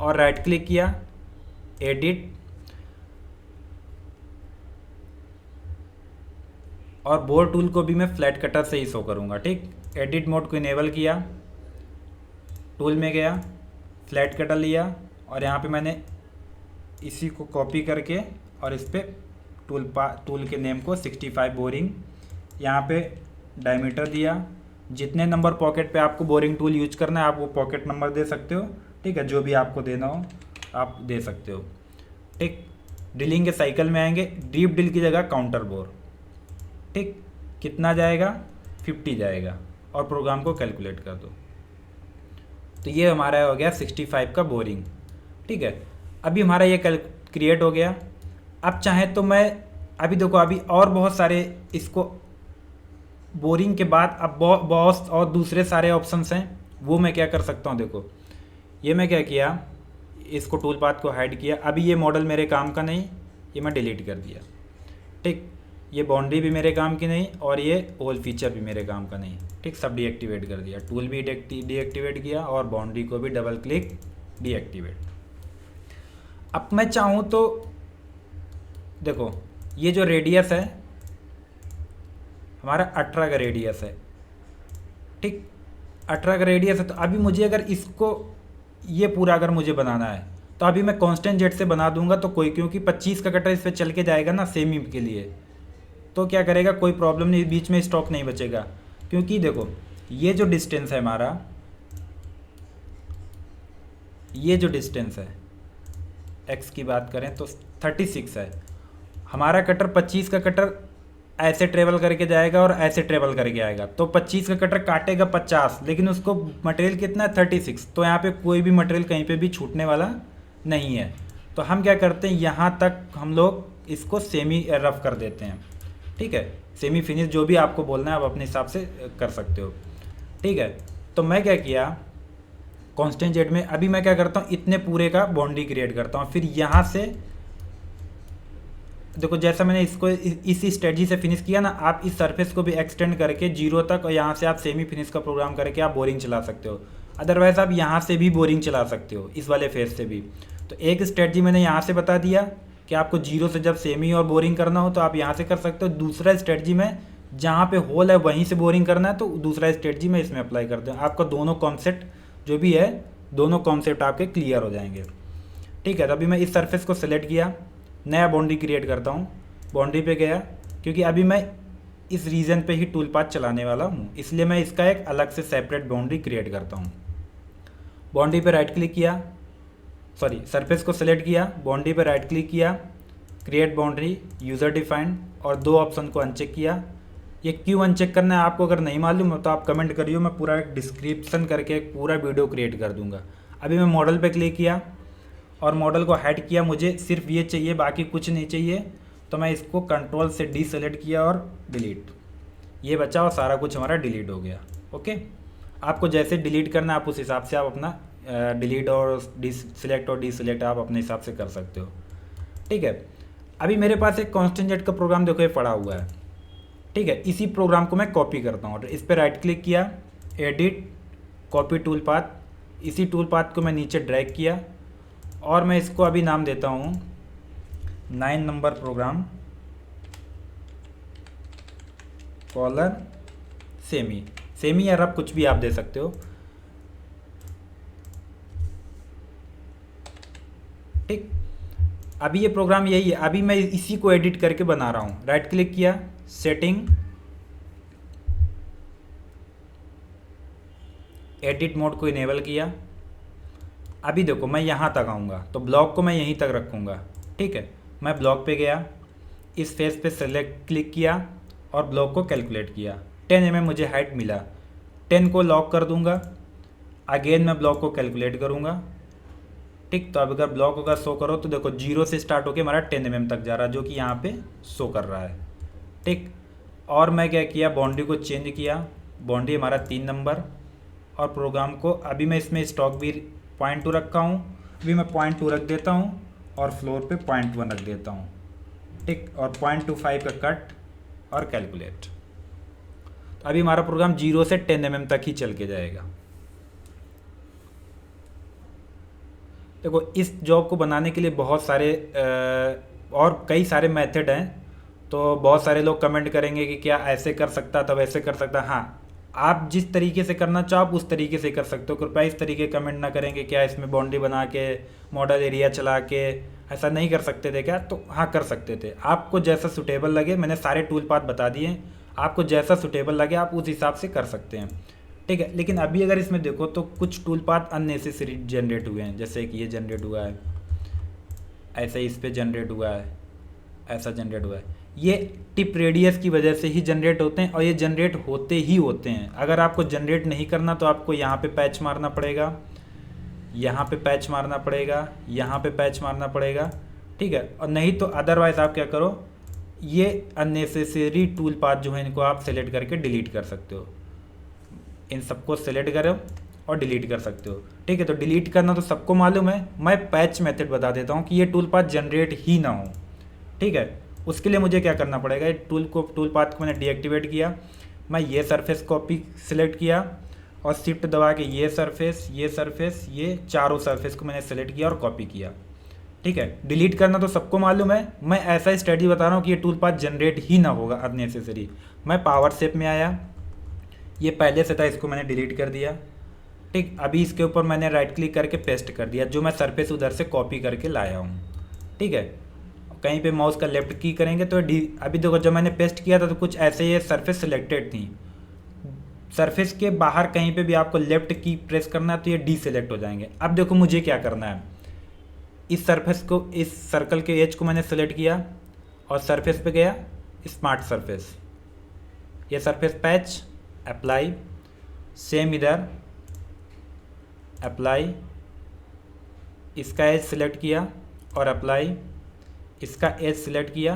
Speaker 1: और राइट क्लिक किया, एडिट, और बोर टूल को भी मैं फ्लैट कटर से ही शो करूँगा, ठीक। एडिट मोड को इनेबल किया, टूल में गया, फ्लैट कटर लिया और यहाँ पे मैंने इसी को कॉपी करके और इस पर टूल के नेम को 65 बोरिंग, यहाँ पे डायमीटर दिया। जितने नंबर पॉकेट पे आपको बोरिंग टूल यूज करना है आप वो पॉकेट नंबर दे सकते हो, ठीक है। जो भी आपको देना हो आप दे सकते हो, ठीक। ड्रिलिंग के साइकिल में आएंगे, डीप ड्रिल की जगह काउंटर बोर, ठीक। कितना जाएगा? 50 जाएगा और प्रोग्राम को कैलकुलेट कर दो। तो ये हमारा हो गया 65 का बोरिंग, ठीक है। अभी हमारा ये क्रिएट हो गया। अब चाहे तो मैं अभी देखो अभी और बहुत सारे इसको बोरिंग के बाद अब बहुत और दूसरे सारे ऑप्शंस हैं, वो मैं क्या कर सकता हूँ। देखो ये मैं क्या किया, इसको टूल पाथ को हाइड किया। अभी ये मॉडल मेरे काम का नहीं, ये मैं डिलीट कर दिया, ठीक। ये बाउंड्री भी मेरे काम की नहीं और ये होल फीचर भी मेरे काम का नहीं, ठीक। सब डीएक्टिवेट कर दिया, टूल भी डीएक्टिवेट किया और बाउंड्री को भी डबल क्लिक डीएक्टिवेट। अब मैं चाहूँ तो देखो ये जो रेडियस है हमारा 18 का रेडियस है, ठीक। 18 का रेडियस है। तो अभी मुझे अगर इसको ये पूरा अगर मुझे बनाना है तो अभी मैं कांस्टेंट जेड से बना दूंगा तो कोई, क्योंकि 25 का कटर इस पर चल के जाएगा ना सेमी के लिए, तो क्या करेगा, कोई प्रॉब्लम नहीं, बीच में स्टॉक नहीं बचेगा। क्योंकि देखो ये जो डिस्टेंस है हमारा, ये जो डिस्टेंस है एक्स की बात करें तो 36 है। हमारा कटर 25 का कटर ऐसे ट्रेवल करके जाएगा और ऐसे ट्रेवल करके आएगा, तो 25 का कटर काटेगा 50, लेकिन उसको मटेरियल कितना है 36, तो यहाँ पे कोई भी मटेरियल कहीं पे भी छूटने वाला नहीं है। तो हम क्या करते हैं, यहाँ तक हम लोग इसको सेमी रफ कर देते हैं, ठीक है। सेमी फिनिश जो भी आपको बोलना है आप अपने हिसाब से कर सकते हो, ठीक है। तो मैं क्या किया, कांस्टेंट जेड में अभी मैं क्या करता हूँ, इतने पूरे का बाउंड्री क्रिएट करता हूँ। फिर यहाँ से देखो जैसा मैंने इसको इसी स्ट्रेटजी से फिनिश किया ना, आप इस सरफेस को भी एक्सटेंड करके 0 तक और यहाँ से आप सेमी फिनिश का प्रोग्राम करके आप बोरिंग चला सकते हो। अदरवाइज आप यहाँ से भी बोरिंग चला सकते हो, इस वाले फेस से भी। तो एक स्ट्रेटजी मैंने यहाँ से बता दिया कि आपको 0 से जब सेमी और बोरिंग करना हो तो आप यहाँ से कर सकते हो। दूसरा स्ट्रेटजी में जहाँ पे होल है वहीं से बोरिंग करना है तो दूसरा स्ट्रेटजी में इसमें अप्लाई करते हैं। आपका दोनों कॉन्सेप्ट जो भी है, दोनों कॉन्सेप्ट आपके क्लियर हो जाएंगे, ठीक है। तो अभी मैं इस सरफेस को सिलेक्ट किया, नया बाउंड्री क्रिएट करता हूँ। बाउंड्री पे गया, क्योंकि अभी मैं इस रीजन पे ही टूल पाथ चलाने वाला हूँ, इसलिए मैं इसका एक अलग से सेपरेट बाउंड्री क्रिएट करता हूँ। बाउंड्री पे राइट क्लिक किया, सॉरी सरफेस को सिलेक्ट किया, बाउंड्री पे राइट क्लिक किया, क्रिएट बाउंड्री, यूज़र डिफाइंड, और दो ऑप्शन को अनचेक किया। ये क्यों अनचेक करना है आपको अगर नहीं मालूम तो आप कमेंट करिए, मैं पूरा एक डिस्क्रिप्शन करके एक पूरा वीडियो क्रिएट कर दूंगा। अभी मैं मॉडल पे क्लिक किया और मॉडल को हाइड किया, मुझे सिर्फ ये चाहिए बाकी कुछ नहीं चाहिए, तो मैं इसको कंट्रोल से डी सेलेक्ट किया और डिलीट, ये बचा और सारा कुछ हमारा डिलीट हो गया। ओके, आपको जैसे डिलीट करना है आप उस हिसाब से आप अपना डिलीट और डी सिलेक्ट और डी सिलेक्ट आप अपने हिसाब से कर सकते हो, ठीक है। अभी मेरे पास एक कांस्टेंट जेड का प्रोग्राम देखो ये पड़ा हुआ है, ठीक है। इसी प्रोग्राम को मैं कॉपी करता हूँ, इस पर राइट क्लिक किया, एडिट, कॉपी टूल पाथ, इसी टूल पाथ को मैं नीचे ड्रैग किया और मैं इसको अभी नाम देता हूँ 9 number program caller semi, semi या रफ कुछ भी आप दे सकते हो, ठीक। अभी ये प्रोग्राम यही है, अभी मैं इसी को एडिट करके बना रहा हूँ। राइट क्लिक किया, सेटिंग, एडिट मोड को इनेबल किया। अभी देखो मैं यहाँ तक आऊँगा तो ब्लॉक को मैं यहीं तक रखूँगा, ठीक है। मैं ब्लॉक पे गया, इस फेस पे सेलेक्ट क्लिक किया और ब्लॉक को कैलकुलेट किया। 10 mm मुझे हाइट मिला, 10 को लॉक कर दूँगा। अगेन मैं ब्लॉक को कैलकुलेट करूँगा, ठीक। तो अब अगर ब्लॉक अगर शो करो तो देखो 0 से स्टार्ट होकर हमारा 10 mm तक जा रहा है, जो कि यहाँ पे शो कर रहा है, ठीक। और मैं क्या किया, बाउंड्री को चेंज किया, बाउंड्री हमारा 3 नंबर, और प्रोग्राम को अभी मैं इसमें स्टॉक भी 0.2 रखा हूँ, अभी मैं 0.2 रख देता हूँ और फ्लोर पे 0.1 रख देता हूँ, ठीक, और 0.25 का कट और कैलकुलेट। तो अभी हमारा प्रोग्राम 0 से 10 mm तक ही चल के जाएगा। देखो इस जॉब को बनाने के लिए बहुत सारे और कई सारे मेथड हैं। तो बहुत सारे लोग कमेंट करेंगे कि क्या ऐसे कर सकता था वैसे कर सकता। हाँ, आप जिस तरीके से करना चाहो आप उस तरीके से कर सकते हो। कृपया इस तरीके कमेंट ना करेंगे क्या इसमें बाउंड्री बना के मॉडल एरिया चला के ऐसा नहीं कर सकते थे क्या। तो हाँ कर सकते थे, आपको जैसा सूटेबल लगे। मैंने सारे टूल पाथ बता दिए, आपको जैसा सूटेबल लगे आप उस हिसाब से कर सकते हैं, ठीक है। लेकिन अभी अगर इसमें देखो तो कुछ टूल पाथ अननेसेसरी जनरेट हुए हैं, जैसे कि ये जनरेट हुआ है, ऐसे ही इस पर जनरेट हुआ है, ऐसा जनरेट हुआ है। ये टिप रेडियस की वजह से ही जनरेट होते हैं और ये जनरेट होते ही होते हैं। अगर आपको जनरेट नहीं करना तो आपको यहाँ पे पैच मारना पड़ेगा, यहाँ पे पैच मारना पड़ेगा, यहाँ पे पैच मारना पड़ेगा, ठीक है। और नहीं तो अदरवाइज आप क्या करो, ये अननेसेसरी टूल पाथ जो है इनको आप सेलेक्ट करके डिलीट कर सकते हो। इन सबको सेलेक्ट करो और डिलीट कर सकते हो, ठीक है। तो डिलीट करना तो सबको मालूम है, मैं पैच मेथड बता देता हूँ कि ये टूल पाथ जनरेट ही ना हो, ठीक है। उसके लिए मुझे क्या करना पड़ेगा, टूल पाथ को मैंने डीएक्टिवेट किया। मैं ये सरफेस कॉपी सिलेक्ट किया और शिफ्ट दबा के ये सरफेस, ये चारों सरफेस को मैंने सेलेक्ट किया और कॉपी किया, ठीक है। डिलीट करना तो सबको मालूम है, मैं ऐसा स्ट्रेटजी बता रहा हूँ कि ये टूल पाथ जनरेट ही ना होगा अननेसेसरी। मैं पावर शेप में आया, ये पहले से था, इसको मैंने डिलीट कर दिया, ठीक। अभी इसके ऊपर मैंने राइट क्लिक करके पेस्ट कर दिया जो मैं सरफेस उधर से कॉपी करके लाया हूँ, ठीक है। कहीं पे माउस का लेफ्ट की करेंगे तो अभी देखो जब मैंने पेस्ट किया था तो कुछ ऐसे ये सरफेस सिलेक्टेड थी। सरफेस के बाहर कहीं पे भी आपको लेफ्ट की प्रेस करना है तो ये डीसेलेक्ट हो जाएंगे। अब देखो मुझे क्या करना है, इस सरफेस को, इस सर्कल के एज को मैंने सेलेक्ट किया और सरफेस पे गया, स्मार्ट सरफेस, ये सरफेस पैच, अप्लाई, सेम इधर अप्लाई, इसका एज सिलेक्ट किया और अप्लाई, इसका एज सिलेक्ट किया।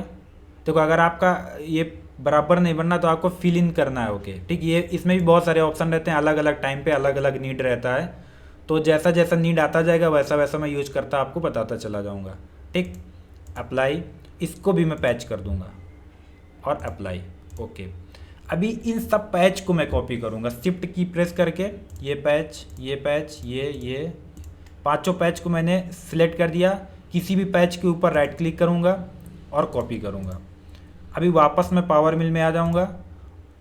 Speaker 1: देखो अगर आपका ये बराबर नहीं बनना तो आपको फिल इन करना है, ओके, ठीक। ये इसमें भी बहुत सारे ऑप्शन रहते हैं, अलग अलग टाइम पे अलग अलग नीड रहता है। तो जैसा जैसा नीड आता जाएगा वैसा वैसा मैं यूज करता आपको बताता चला जाऊँगा, ठीक। अप्लाई, इसको भी मैं पैच कर दूँगा और अप्लाई, ओके। अभी इन सब पैच को मैं कॉपी करूँगा, शिफ्ट की प्रेस करके ये पैच, ये पांचों पैच को मैंने सिलेक्ट कर दिया। किसी भी पैच के ऊपर राइट क्लिक करूँगा और कॉपी करूँगा। अभी वापस मैं पावर मिल में आ जाऊँगा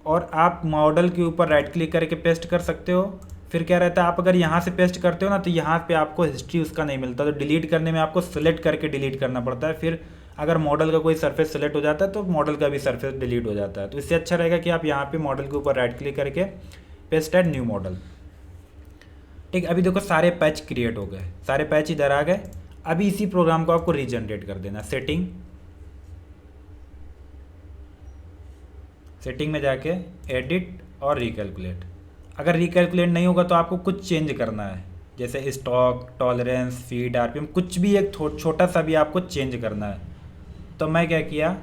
Speaker 1: और आप मॉडल के ऊपर राइट क्लिक करके पेस्ट कर सकते हो। फिर क्या रहता है, आप अगर यहाँ से पेस्ट करते हो ना तो यहाँ पे आपको हिस्ट्री उसका नहीं मिलता, तो डिलीट करने में आपको सेलेक्ट करके डिलीट करना पड़ता है। फिर अगर मॉडल का कोई सरफेस सेलेक्ट हो जाता है तो मॉडल का भी सरफेस डिलीट हो जाता है। तो इससे अच्छा रहेगा कि आप यहाँ पे मॉडल के ऊपर राइट क्लिक करके पेस्ट एड न्यू मॉडल, ठीक। अभी देखो सारे पैच क्रिएट हो गए, सारे पैच इधर आ गए। अभी इसी प्रोग्राम को आपको रीजनरेट कर देना, सेटिंग में जाके एडिट और रिकैलकुलेट। अगर रिकैलकुलेट नहीं होगा तो आपको कुछ चेंज करना है, जैसे स्टॉक, टॉलरेंस, फीड, आरपीएम, कुछ भी एक छोटा सा भी आपको चेंज करना है। तो मैं क्या किया,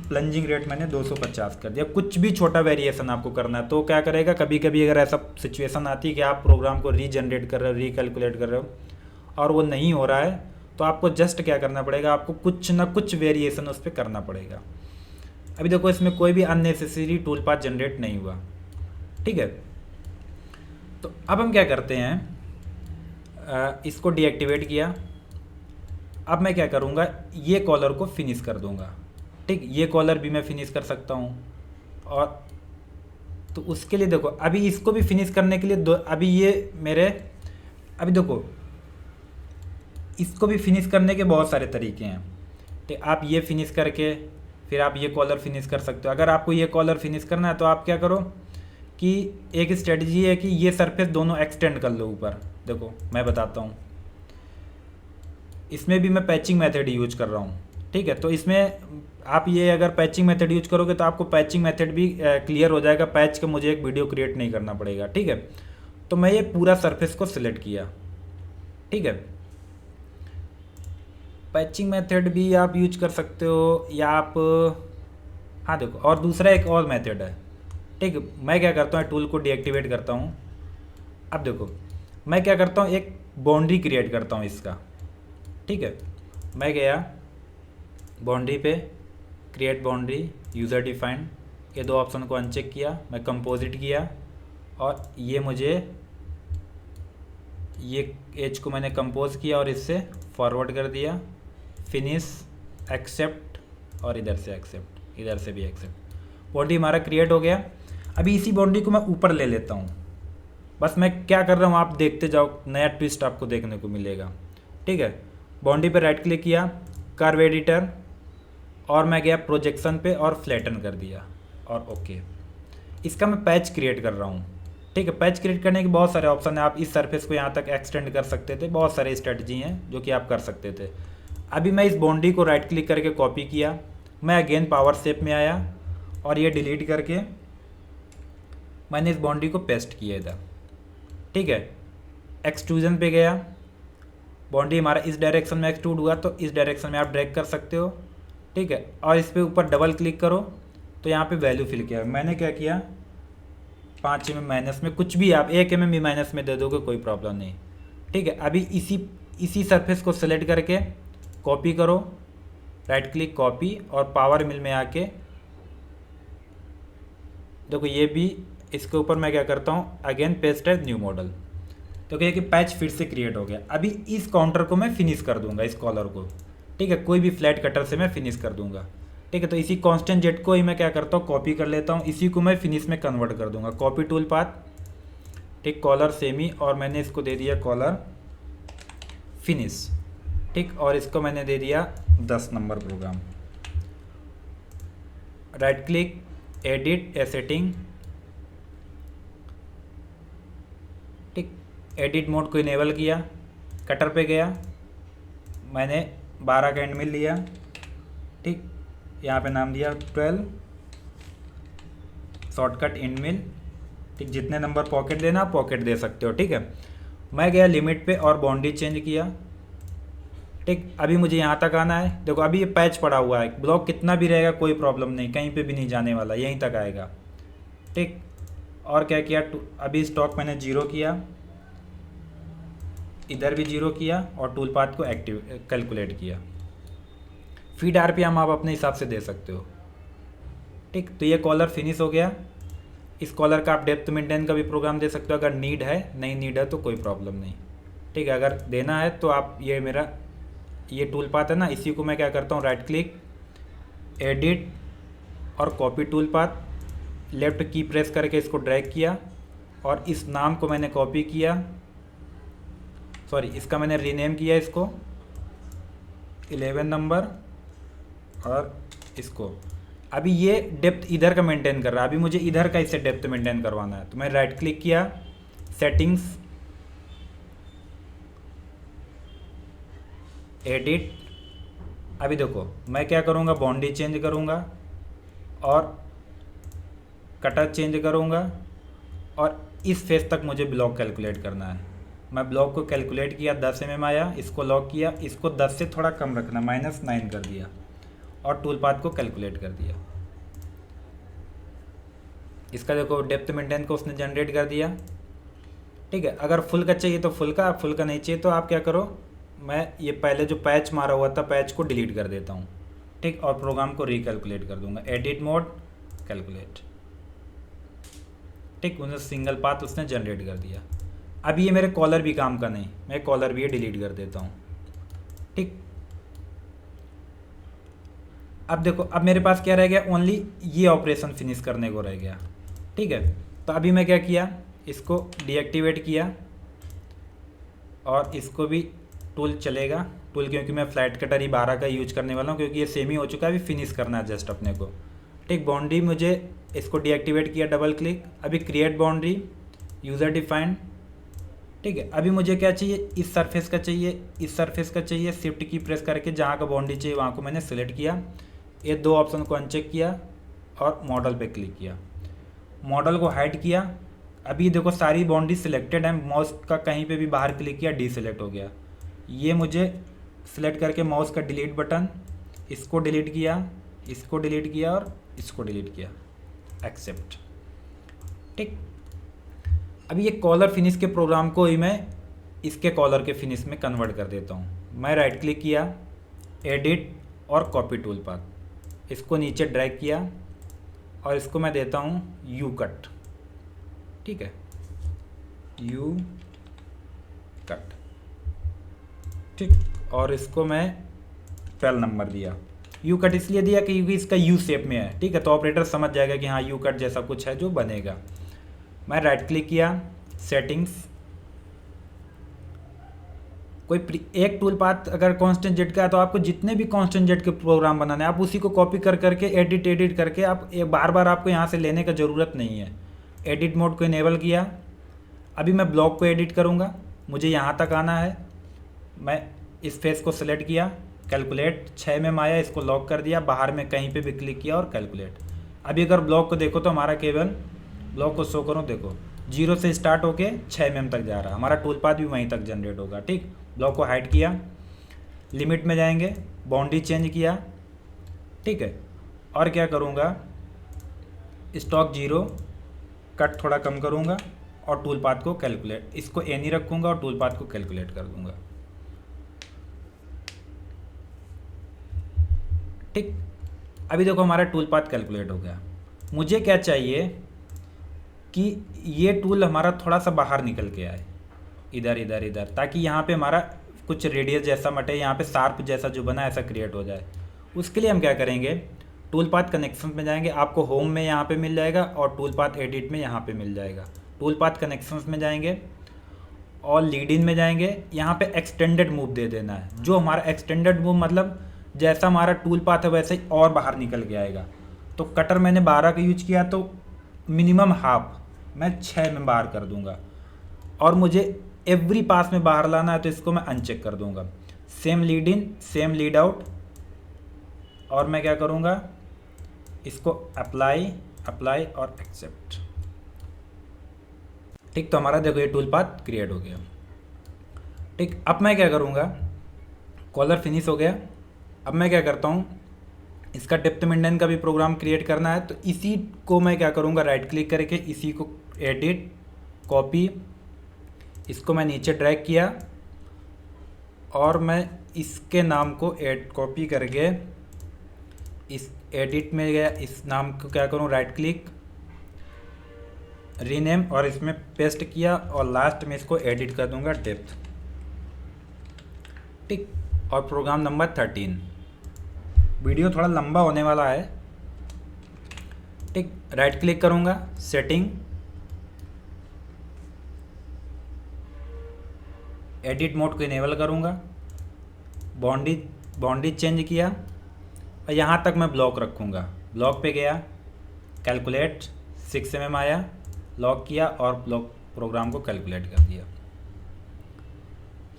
Speaker 1: प्लंजिंग रेट मैंने 250 कर दिया। कुछ भी छोटा वेरिएशन आपको करना है तो क्या करेगा, कभी कभी अगर ऐसा सिचुएशन आती है कि आप प्रोग्राम को रीजनरेट कर रहे हो, रिकैलकुलेट कर रहे हो और वो नहीं हो रहा है तो आपको जस्ट क्या करना पड़ेगा, आपको कुछ ना कुछ वेरिएशन उस पर करना पड़ेगा। अभी देखो इसमें कोई भी अननेसेसरी टूल पाथ जनरेट नहीं हुआ, ठीक है। तो अब हम क्या करते हैं, इसको डीएक्टिवेट किया। अब मैं क्या करूँगा, ये कॉलर को फिनिश कर दूँगा, ठीक। ये कॉलर भी मैं फिनिश कर सकता हूँ। और तो उसके लिए देखो अभी इसको भी फिनिश करने के लिए अभी ये मेरे, अभी देखो इसको भी फिनिश करने के बहुत सारे तरीके हैं, ठीक। आप ये फिनिश करके फिर आप ये कॉलर फिनिश कर सकते हो। अगर आपको ये कॉलर फिनिश करना है तो आप क्या करो कि एक स्ट्रेटजी है कि ये सरफेस दोनों एक्सटेंड कर लो ऊपर। देखो मैं बताता हूँ, इसमें भी मैं पैचिंग मेथड यूज कर रहा हूँ, ठीक है। तो इसमें आप ये अगर पैचिंग मेथड यूज करोगे तो आपको पैचिंग मेथड भी क्लियर हो जाएगा, पैच का मुझे एक वीडियो क्रिएट नहीं करना पड़ेगा, ठीक है। तो मैं ये पूरा सरफेस को सिलेक्ट किया, ठीक है। पैचिंग मेथड भी आप यूज कर सकते हो या आप, हाँ देखो और दूसरा एक और मेथड है, ठीक। मैं क्या करता हूँ, टूल को डीएक्टिवेट करता हूँ। अब देखो मैं क्या करता हूँ, एक बाउंड्री क्रिएट करता हूँ इसका, ठीक है। मैं गया बाउंड्री पे, क्रिएट बाउंड्री, यूज़र डिफाइंड, ये दो ऑप्शन को अनचेक किया, मैं कंपोजिट किया और ये मुझे ये एज को मैंने कंपोज किया और इससे फॉरवर्ड कर दिया, फिनिश, एक्सेप्ट और इधर से एक्सेप्ट, इधर से भी एक्सेप्ट। बाउंड्री हमारा क्रिएट हो गया। अभी इसी बाउंड्री को मैं ऊपर ले लेता हूँ। बस मैं क्या कर रहा हूँ आप देखते जाओ, नया ट्विस्ट आपको देखने को मिलेगा। ठीक है, बाउंड्री पे राइट क्लिक किया, कर्व एडिटर, और मैं गया प्रोजेक्शन पे और फ्लैटन कर दिया और ओके। इसका मैं पैच क्रिएट कर रहा हूँ। ठीक है, पैच क्रिएट करने के बहुत सारे ऑप्शन हैं। आप इस सरफेस को यहाँ तक एक्सटेंड कर सकते थे, बहुत सारे स्ट्रेटजी हैं जो कि आप कर सकते थे। अभी मैं इस बाउंड्री को राइट क्लिक करके कॉपी किया, मैं अगेन पावर शेप में आया और ये डिलीट करके मैंने इस बाउंड्री को पेस्ट किया इधर। ठीक है, एक्सट्रूजन पे गया, बाउंड्री हमारा इस डायरेक्शन में एक्सट्रूड हुआ तो इस डायरेक्शन में आप ड्रैग कर सकते हो। ठीक है, और इस पे ऊपर डबल क्लिक करो तो यहाँ पे वैल्यू फिल किया। मैंने क्या किया, 5 mm माइनस में, कुछ भी आप 1 mm भी माइनस में दे दोगे कोई प्रॉब्लम नहीं। ठीक है, अभी इसी सरफेस को सेलेक्ट करके कॉपी करो, राइट क्लिक कॉपी और पावर मिल में आके देखो ये भी, इसके ऊपर मैं क्या करता हूँ again paste as new model. तो क्या कि पैच फिर से क्रिएट हो गया। अभी इस काउंटर को मैं फिनिश कर दूंगा, इस कॉलर को। ठीक है, कोई भी फ्लैट कटर से मैं फिनिश कर दूंगा। ठीक है, तो इसी कांस्टेंट जेट को ही मैं क्या करता हूँ कॉपी कर लेता हूँ, इसी को मैं फिनिश में कन्वर्ट कर दूंगा। कॉपी टूल पाथ, ठीक, कॉलर सेमी, और मैंने इसको दे दिया कॉलर फिनिश। ठीक, और इसको मैंने दे दिया 10 number program. Right click, edit, एसेटिंग। ठीक, एडिट मोड को इनेबल किया, कटर पे गया, मैंने 12 का एंड मिल लिया। ठीक, यहाँ पे नाम दिया 12, शॉर्टकट एंड मिल। ठीक, जितने नंबर पॉकेट देना आप पॉकेट दे सकते हो। ठीक है, मैं गया लिमिट पे और बाउंड्री चेंज किया। ठीक, अभी मुझे यहाँ तक आना है। देखो अभी ये पैच पड़ा हुआ है, ब्लॉक कितना भी रहेगा कोई प्रॉब्लम नहीं, कहीं पे भी नहीं जाने वाला, यहीं तक आएगा। ठीक, और क्या किया, अभी स्टॉक मैंने 0 किया, इधर भी 0 किया और टूल पाथ को एक्टिव कैलकुलेट किया। फीड आरपीएम आप अपने हिसाब से दे सकते हो। ठीक, तो ये कॉलर फिनिश हो गया। इस कॉलर का आप डेप्थ मेंटेन का भी प्रोग्राम दे सकते हो, अगर नीड है, नहीं नीड है तो कोई प्रॉब्लम नहीं। ठीक है, अगर देना है तो आप ये मेरा ये टूल पाथ है ना, इसी को मैं क्या करता हूँ राइट क्लिक, एडिट और कॉपी टूल पाथ, लेफ्ट की प्रेस करके इसको ड्रैग किया और इस नाम को मैंने कॉपी किया, सॉरी इसका मैंने रीनेम किया इसको 11 नंबर, और इसको अभी ये डेप्थ इधर का मेंटेन कर रहा है, अभी मुझे इधर का इससे डेप्थ मेंटेन करवाना है। तो मैं राइट क्लिक किया, सेटिंग्स, एडिट। अभी देखो मैं क्या करूँगा, बाउंड्री चेंज करूँगा और कटर चेंज करूँगा और इस फेस तक मुझे ब्लॉक कैलकुलेट करना है। मैं ब्लॉक को कैलकुलेट किया, 10 mm आया, इसको लॉक किया, इसको 10 से थोड़ा कम रखना, -9 कर दिया और टूल पाथ को कैलकुलेट कर दिया। इसका देखो डेप्थ मेंटेन को उसने जनरेट कर दिया। ठीक है, अगर फुल का चाहिए तो फुल का, फुल का नहीं चाहिए तो आप क्या करो, मैं ये पहले जो पैच मारा हुआ था पैच को डिलीट कर देता हूँ। ठीक, और प्रोग्राम को रिकैलकुलेट कर दूंगा, एडिट मोड, कैलकुलेट। ठीक, उन्हें सिंगल पाथ उसने जनरेट कर दिया। अब ये मेरे कॉलर भी काम का नहीं, मैं कॉलर भी ये डिलीट कर देता हूँ। ठीक, अब देखो अब मेरे पास क्या रह गया, ओनली ये ऑपरेशन फिनिश करने को रह गया। ठीक है, तो अभी मैं क्या किया, इसको डीएक्टिवेट किया और इसको भी टूल चलेगा, टूल क्योंकि मैं फ्लैट कटर ही 12 का यूज करने वाला हूँ क्योंकि ये सेमी हो चुका है, अभी फिनिश करना है जस्ट अपने को। ठीक, बाउंड्री मुझे इसको डीएक्टिवेट किया, डबल क्लिक, अभी क्रिएट बाउंड्री, यूज़र डिफाइंड। ठीक है, अभी मुझे क्या चाहिए, इस सरफेस का चाहिए, इस सरफेस का चाहिए, शिफ्ट की प्रेस करके जहाँ का बाउंड्री चाहिए वहाँ को मैंने सेलेक्ट किया, ये दो ऑप्शन को अनचेक किया और मॉडल पे क्लिक किया, मॉडल को हाइड किया। अभी देखो सारी बाउंड्री सिलेक्टेड है, माउस का कहीं पे भी बाहर क्लिक किया डीसेलेक्ट हो गया। ये मुझे सिलेक्ट करके माउस का डिलीट बटन, इसको डिलीट किया, इसको डिलीट किया और इसको डिलीट किया, एक्सेप्ट। ठीक, अभी ये कॉलर फिनिश के प्रोग्राम को ही मैं इसके कॉलर के फिनिश में कन्वर्ट कर देता हूँ। मैं राइट क्लिक किया, एडिट और कॉपी टूल पाथ, इसको नीचे ड्रैग किया और इसको मैं देता हूँ यू कट, ठीक है, यू कट, ठीक। और इसको मैं 12 नंबर दिया। यू कट इसलिए दिया कि क्योंकि इसका यू शेप में है, ठीक है, तो ऑपरेटर समझ जाएगा कि हाँ यू कट जैसा कुछ है जो बनेगा। मैं राइट क्लिक किया, सेटिंग्स, कोई एक टूल पाथ अगर कांस्टेंट जेट का है तो आपको जितने भी कांस्टेंट जेट के प्रोग्राम बनाने हैं आप उसी को कॉपी कर करके एडिट करके आप बार बार आपको यहाँ से लेने का ज़रूरत नहीं है। एडिट मोड को इनेबल किया। अभी मैं ब्लॉक को एडिट करूँगा, मुझे यहाँ तक आना है। मैं इस फेस को सिलेक्ट किया, कैलकुलेट 6 में आया, इसको लॉक कर दिया, बाहर में कहीं पे भी क्लिक किया और कैलकुलेट। अभी अगर ब्लॉक को देखो तो हमारा केवल ब्लॉक को शो करो, देखो 0 से स्टार्ट होके 6 mm तक जा रहा, हमारा टूल पाथ भी वहीं तक जनरेट होगा, ठीक। ब्लॉक को हाइड किया, लिमिट में जाएंगे, बाउंड्री चेंज किया, ठीक है, और क्या करूँगा, स्टॉक 0, कट थोड़ा कम करूँगा और टूल पाथ को कैलकुलेट, इसको एनी रखूँगा और टूल पाथ को कैलकुलेट कर दूँगा, ठीक। अभी देखो हमारा टूल पाथ कैलकुलेट हो गया। मुझे क्या चाहिए कि ये टूल हमारा थोड़ा सा बाहर निकल के आए, इधर इधर इधर, ताकि यहाँ पे हमारा कुछ रेडियस जैसा मटे, यहाँ पे शार्प जैसा जो बना ऐसा क्रिएट हो जाए। उसके लिए हम क्या करेंगे, टूल पाथ कनेक्शन में जाएंगे, आपको होम में यहाँ पे मिल जाएगा और टूल पाथ एडिट में यहाँ पे मिल जाएगा। टूल पाथ कनेक्शंस में जाएंगे और लीड इन में जाएंगे, यहाँ पे एक्सटेंडेड मूव दे देना है। जो हमारा एक्सटेंडेड मूव मतलब जैसा हमारा टूल पाथ है वैसे ही और बाहर निकल के आएगा। तो कटर मैंने 12 का यूज किया तो मिनिमम हाफ मैं 6 में बाहर कर दूंगा, और मुझे एवरी पास में बाहर लाना है तो इसको मैं अनचेक कर दूंगा। Same lead in, same lead out, और मैं क्या करूंगा, इसको अप्लाई और एक्सेप्ट, ठीक। तो हमारा देखो ये टूल पाथ क्रिएट हो गया, ठीक। अब मैं क्या करूंगा, कॉलर फिनिश हो गया। अब मैं क्या करता हूँ, इसका डेप्थ मेंटेन का भी प्रोग्राम क्रिएट करना है, तो इसी को मैं क्या करूँगा, राइट क्लिक करके इसी को एडिट, कॉपी, इसको मैं नीचे ड्रैग किया और मैं इसके नाम को कॉपी करके इस एडिट में गया, इस नाम को क्या करूँ, राइट क्लिक, रीनेम, और इसमें पेस्ट किया और लास्ट में इसको एडिट कर दूंगा डेप्थ, ठीक। और प्रोग्राम नंबर 13। वीडियो थोड़ा लंबा होने वाला है, ठीक। राइट क्लिक करूँगा, सेटिंग, एडिट मोड को इनेबल करूँगा, बाउंड्री चेंज किया और यहाँ तक मैं ब्लॉक रखूँगा। ब्लॉक पे गया, कैलकुलेट 6 mm आया, लॉक किया और ब्लॉक प्रोग्राम को कैलकुलेट कर दिया।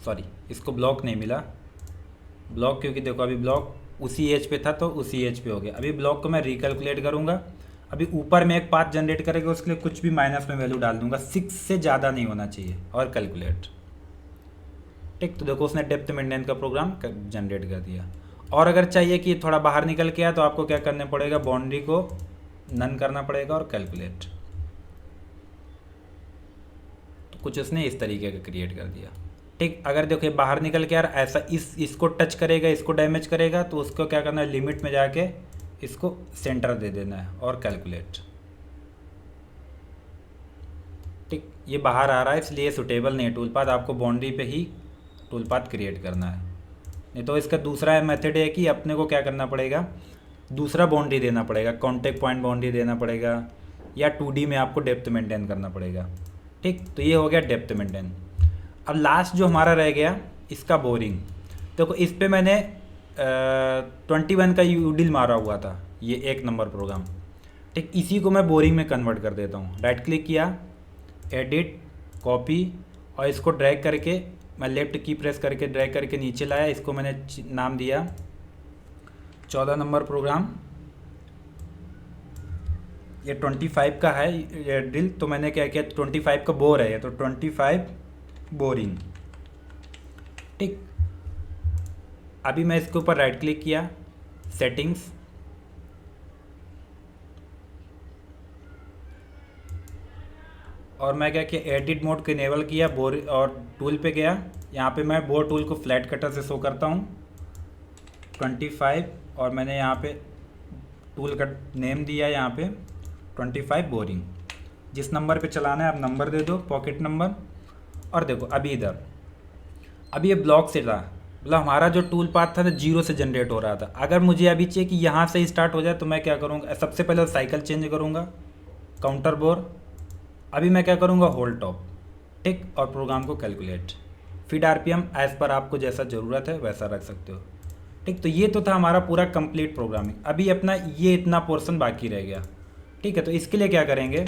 Speaker 1: सॉरी, इसको ब्लॉक नहीं मिला, ब्लॉक क्योंकि देखो अभी ब्लॉक उसी एज पे था तो उसी एज पे हो गया। अभी ब्लॉक को मैं रिकैलकुलेट करूँगा। अभी ऊपर में एक पाथ जनरेट करेगा, उसके लिए कुछ भी माइनस में वैल्यू डाल दूंगा, 6 से ज़्यादा नहीं होना चाहिए, और कैलकुलेट, ठीक। तो देखो उसने डेप्थ मेंटेन का प्रोग्राम जनरेट कर दिया। और अगर चाहिए कि थोड़ा बाहर निकल के आए तो आपको क्या करना पड़ेगा, बाउंड्री को नन करना पड़ेगा और कैलकुलेट। तो कुछ उसने इस तरीके का क्रिएट कर दिया, ठीक। अगर देखो बाहर निकल के यार ऐसा इसको टच करेगा, इसको डैमेज करेगा, तो उसको क्या करना है, लिमिट में जाके इसको सेंटर दे देना है और कैलकुलेट, ठीक। ये बाहर आ रहा है इसलिए सूटेबल नहीं है टूल पाथ, आपको बाउंड्री पे ही टूल पाथ क्रिएट करना है। नहीं तो इसका दूसरा मेथड है कि अपने को क्या करना पड़ेगा, दूसरा बाउंड्री देना पड़ेगा, कॉन्टेक्ट पॉइंट बाउंड्री देना पड़ेगा, या 2D में आपको डेप्थ मेंटेन करना पड़ेगा, ठीक। तो ये हो गया डेप्थ मेंटेन। अब लास्ट जो हमारा रह गया इसका बोरिंग। देखो इस पे मैंने 21 का यूडिल मारा हुआ था, ये 1 नंबर प्रोग्राम, ठीक। इसी को मैं बोरिंग में कन्वर्ट कर देता हूँ। राइट क्लिक किया, एडिट, कॉपी, और इसको ड्रैग करके मैं लेफ्ट की प्रेस करके ड्रैग करके नीचे लाया। इसको मैंने नाम दिया 14 नंबर प्रोग्राम। ये 25 का है ये ड्रिल, तो मैंने क्या किया, 25 का बोर है ये, तो 25 बोरिंग, ठीक। अभी मैं इसके ऊपर राइट क्लिक किया, सेटिंग्स, और मैं क्या किया, एडिट मोड को इनेबल किया, बोर, और टूल पे गया। यहाँ पे मैं बोर टूल को फ्लैट कटर से शो करता हूँ, 25 और मैंने यहाँ पे टूल का नेम दिया है यहाँ पे 25 बोरिंग। जिस नंबर पे चलाना है आप नंबर दे दो, पॉकेट नंबर। और देखो अभी इधर अभी ये ब्लॉक से रहा, मतलब हमारा जो टूल पाथ था ना जीरो से जनरेट हो रहा था। अगर मुझे अभी चाहिए कि यहाँ से स्टार्ट हो जाए तो मैं क्या करूँगा, सबसे पहले साइकिल चेंज करूँगा, काउंटर बोर। अभी मैं क्या करूँगा, होल्ड टॉप, ठीक, और प्रोग्राम को calculate. Feed RPM as per आपको जैसा ज़रूरत है वैसा रख सकते हो, ठीक। तो ये तो था हमारा पूरा कंप्लीट प्रोग्रामिंग। अभी अपना ये इतना पोर्शन बाकी रह गया, ठीक है। तो इसके लिए क्या करेंगे,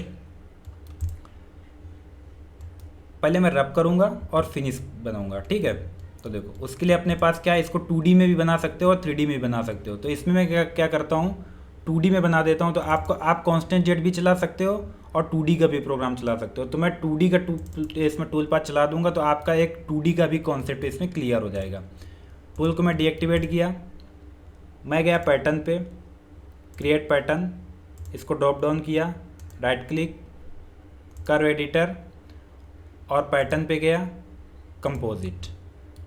Speaker 1: पहले मैं रब करूँगा और फिनिश बनाऊँगा, ठीक है। तो देखो उसके लिए अपने पास क्या है, इसको 2D में भी बना सकते हो और 3D में भी बना सकते हो। तो इसमें मैं क्या क्या करता हूँ, 2D में बना देता हूँ। तो आप कांस्टेंट जेट भी चला सकते हो और 2D का भी प्रोग्राम चला सकते हो। तो मैं 2D का इसमें टूल पाथ चला दूंगा तो आपका एक 2D का भी कॉन्सेप्ट इसमें क्लियर हो जाएगा। टूल को मैं डीएक्टिवेट किया, मैं गया पैटर्न पे, क्रिएट पैटर्न, इसको ड्रॉप डाउन किया, राइट क्लिक, कर्व एडिटर, और पैटर्न पे गया, कंपोजिट,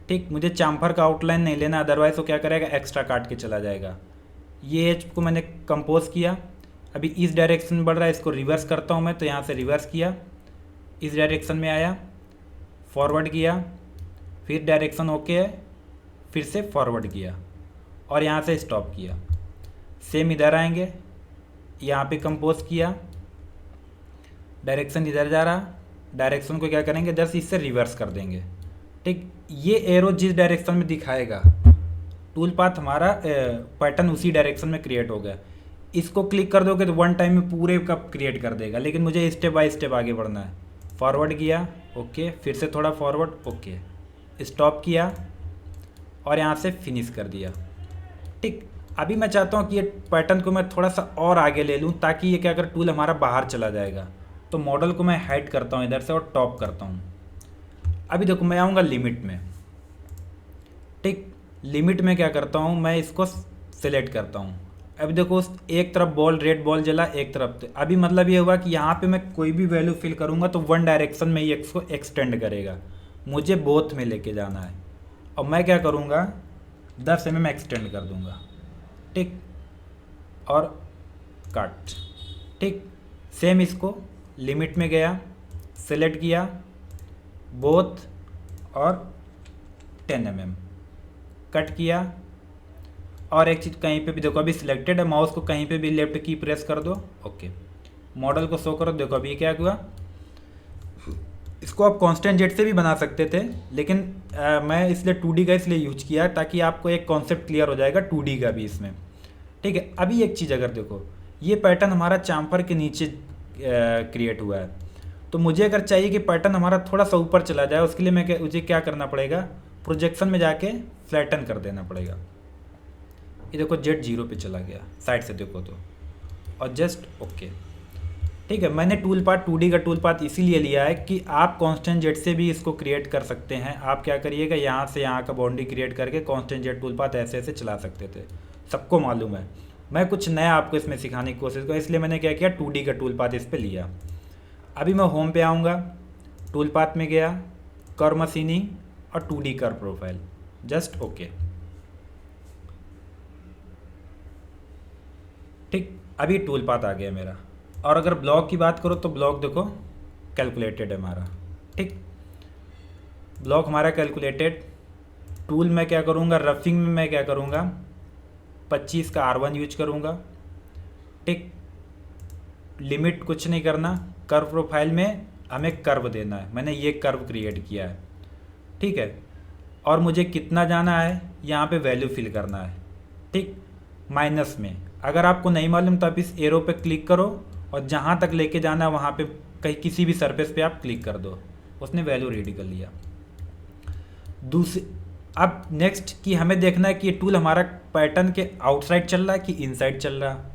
Speaker 1: ठीक। मुझे चाम्फर का आउटलाइन नहीं लेना, अदरवाइज वो क्या करेगा, एक्स्ट्रा काट के चला जाएगा। ये एज को मैंने कंपोज किया। अभी इस डायरेक्शन में बढ़ रहा है, इसको रिवर्स करता हूँ मैं। तो यहाँ से रिवर्स किया, इस डायरेक्शन में आया, फॉरवर्ड किया, फिर डायरेक्शन ओके है, फिर से फॉरवर्ड किया और यहाँ से स्टॉप किया। सेम इधर आएंगे, यहाँ पे कंपोज किया, डायरेक्शन इधर जा रहा, डायरेक्शन को क्या करेंगे, जस्ट इससे रिवर्स कर देंगे, ठीक। ये एरो जिस डायरेक्शन में दिखाएगा टूल पाथ हमारा पैटर्न उसी डायरेक्शन में क्रिएट हो गया। इसको क्लिक कर दोगे तो वन टाइम में पूरे का क्रिएट कर देगा, लेकिन मुझे स्टेप बाय स्टेप आगे बढ़ना है। फॉरवर्ड किया, ओके, फिर से थोड़ा फॉरवर्ड, ओके, स्टॉप किया और यहाँ से फिनिश कर दिया, ठीक। अभी मैं चाहता हूँ कि ये पैटर्न को मैं थोड़ा सा और आगे ले लूँ ताकि ये क्या कर, टूल हमारा बाहर चला जाएगा। तो मॉडल को मैं हाइड करता हूँ इधर से और टॉप करता हूँ। अभी देखो मैं आऊँगा लिमिट में, ठीक। लिमिट में क्या करता हूँ, मैं इसको सिलेक्ट करता हूँ। अभी देखो एक तरफ बॉल, रेड बॉल जला, एक तरफ। अभी मतलब ये हुआ कि यहाँ पे मैं कोई भी वैल्यू फिल करूँगा तो वन डायरेक्शन में ही इसको एक्सटेंड करेगा। मुझे बोथ में लेके जाना है और मैं क्या करूँगा, 10 mm एक्सटेंड कर दूँगा, ठीक, और कट, ठीक। सेम इसको लिमिट में गया, सेलेक्ट किया बोथ और 10 mm कट किया। और एक चीज़ कहीं पे भी देखो अभी सिलेक्टेड है, माउस को कहीं पे भी लेफ्ट की प्रेस कर दो, ओके। मॉडल को शो करो, देखो अभी क्या हुआ। इसको आप कांस्टेंट जेट से भी बना सकते थे, लेकिन मैं इसलिए 2D का इसलिए यूज किया ताकि आपको एक कॉन्सेप्ट क्लियर हो जाएगा 2D का भी इसमें, ठीक है। अभी एक चीज़ अगर देखो, ये पैटर्न हमारा चाम्फर के नीचे क्रिएट हुआ है। तो मुझे अगर चाहिए कि पैटर्न हमारा थोड़ा सा ऊपर चला जाए, उसके लिए मुझे क्या करना पड़ेगा, प्रोजेक्शन में जाके फ्लैटन कर देना पड़ेगा। ये देखो जेट 0 पे चला गया साइड से देखो तो, और जस्ट ओके, ठीक है। मैंने टूल पाथ 2D का टूल पाथ इसीलिए लिया है कि आप कांस्टेंट जेट से भी इसको क्रिएट कर सकते हैं। आप क्या करिएगा, यहाँ से यहाँ का बाउंड्री क्रिएट करके कांस्टेंट जेट टूल पाथ ऐसे ऐसे चला सकते थे, सबको मालूम है। मैं कुछ नया आपको इसमें सिखाने की कोशिश करूँ, इसलिए मैंने क्या किया, 2D का टूल पाथ इस पर लिया। अभी मैं होम पे आऊँगा, टूल पाथ में गया, कर्व मशीनिंग और 2D curve profile, just okay, ठीक। अभी टूल पाथ आ गया मेरा। और अगर ब्लॉक की बात करो तो ब्लॉक देखो कैलकुलेटेड है हमारा, ठीक। ब्लॉक हमारा कैलकुलेटेड। टूल में क्या करूँगा, रफिंग में मैं क्या करूँगा, 25 का R1 यूज करूँगा, ठीक। लिमिट कुछ नहीं करना। कर्व प्रोफाइल में हमें कर्व देना है, मैंने ये कर्व क्रिएट किया है, ठीक है। और मुझे कितना जाना है, यहाँ पे वैल्यू फिल करना है, ठीक, माइनस में। अगर आपको नहीं मालूम तो आप इस एरो पे क्लिक करो और जहाँ तक लेके जाना है वहाँ पे कहीं किसी भी सरफेस पे आप क्लिक कर दो, उसने वैल्यू रेडी कर लिया। अब नेक्स्ट कि हमें देखना है कि ये टूल हमारा पैटर्न के आउटसाइड चल रहा है कि इनसाइड चल रहा है।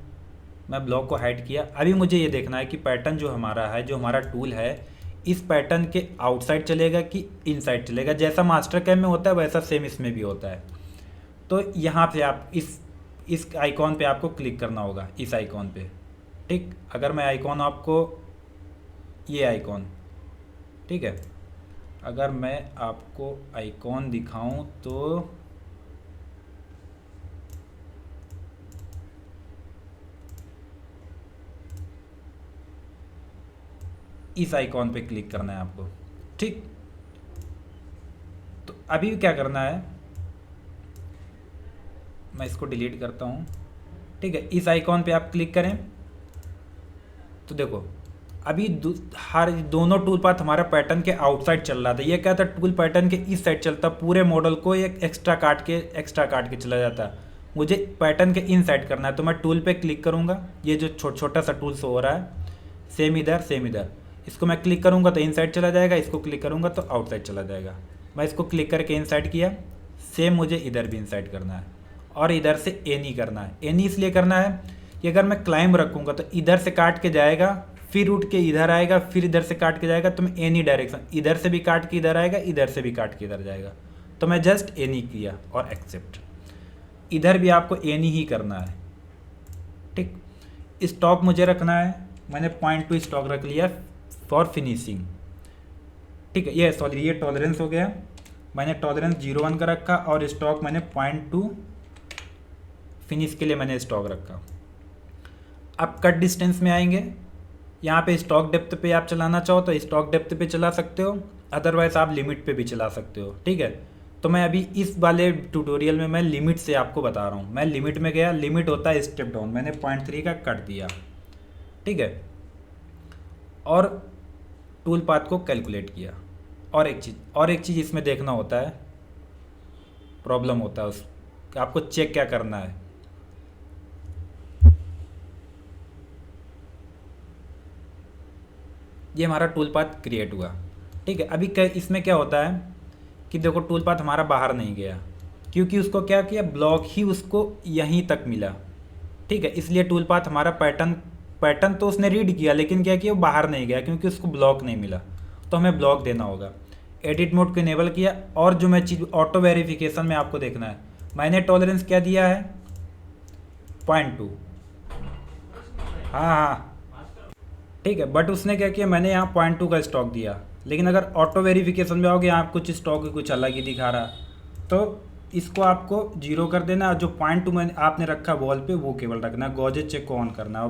Speaker 1: मैं ब्लॉक को हाइड किया। अभी मुझे ये देखना है कि पैटर्न जो हमारा है, जो हमारा टूल है, इस पैटर्न के आउटसाइड चलेगा कि इनसाइड चलेगा। जैसा मास्टर कैम में होता है वैसा सेम इसमें भी होता है। तो यहाँ पे आप इस आइकॉन पे आपको क्लिक करना होगा, इस आइकॉन पे, ठीक। अगर मैं आइकॉन आपको, ये आइकॉन, ठीक है, अगर मैं आपको आइकॉन दिखाऊं तो इस आइकॉन पे क्लिक करना है आपको। ठीक, तो अभी क्या करना है, मैं इसको डिलीट करता हूँ। ठीक है, इस आइकॉन पे आप क्लिक करें तो देखो अभी हर दोनों टूल पाथ हमारा पैटर्न के आउटसाइड चल रहा था। ये क्या था, टूल पैटर्न के इस साइड चलता, पूरे मॉडल को एक एक्स्ट्रा काट के चला जाता। मुझे पैटर्न के इन साइड करना है, तो मैं टूल पे क्लिक करूँगा। ये जो छोटा सा टूल हो रहा है, सेम इधर सेम इधर, इसको मैं क्लिक करूँगा तो इन साइड चला जाएगा, इसको क्लिक करूँगा तो आउटसाइड चला जाएगा। मैं इसको क्लिक करके इन साइड किया, सेम मुझे इधर भी इन साइड करना है, और इधर से एनी करना है। एनी इसलिए करना है कि अगर मैं क्लाइंब रखूँगा तो इधर से काट के जाएगा, फिर उठ के इधर आएगा, फिर इधर से काट के जाएगा, तो मैं एनी डायरेक्शन, इधर से भी काट के इधर आएगा, इधर से भी काट के इधर जाएगा। तो मैं जस्ट एनी किया और एक्सेप्ट। इधर भी आपको एनी ही करना है। ठीक, स्टॉक मुझे रखना है, मैंने 0.2 स्टॉक रख लिया फॉर फिनिशिंग। ठीक है, ये सॉरी ये टॉलरेंस हो गया, मैंने टॉलरेंस 0.1 का रखा और स्टॉक मैंने 0.2 फिनिश के लिए मैंने स्टॉक रखा। अब कट डिस्टेंस में आएंगे, यहाँ पे स्टॉक डेप्थ पे आप चलाना चाहो तो स्टॉक डेप्थ पे चला सकते हो, अदरवाइज आप लिमिट पे भी चला सकते हो। ठीक है, तो मैं अभी इस वाले ट्यूटोरियल में मैं लिमिट से आपको बता रहा हूँ। मैं लिमिट में गया, लिमिट होता है स्टेप डाउन, मैंने 0.3 का कट दिया। ठीक है, और टूल पाथ को कैलकुलेट किया। और एक चीज़ इसमें देखना होता है, प्रॉब्लम होता है उस आपको चेक क्या करना है। ये हमारा टूल पाथ क्रिएट हुआ। ठीक है, अभी इसमें क्या होता है कि देखो टूल पाथ हमारा बाहर नहीं गया, क्योंकि उसको क्या किया, ब्लॉक ही उसको यहीं तक मिला। ठीक है, इसलिए टूल पाथ हमारा पैटर्न तो उसने रीड किया, लेकिन क्या किया, वो बाहर नहीं गया क्योंकि उसको ब्लॉक नहीं मिला। तो हमें ब्लॉक देना होगा। एडिट मोड को इनेबल किया, और जो मैं चीज़ ऑटो वेरिफिकेशन में आपको देखना है, मैंने टॉलरेंस क्या दिया है 0.2। हाँ हाँ ठीक है, बट उसने क्या किया, मैंने यहाँ 0.2 का स्टॉक दिया, लेकिन अगर ऑटो वेरिफिकेशन में आओगे यहाँ कुछ स्टॉक कुछ अलग ही दिखा रहा, तो इसको आपको 0 कर देना। जो 0.2 मैंने आपने रखा वॉल पे वो केवल रखना, गॉजेज चेक को ऑन करना,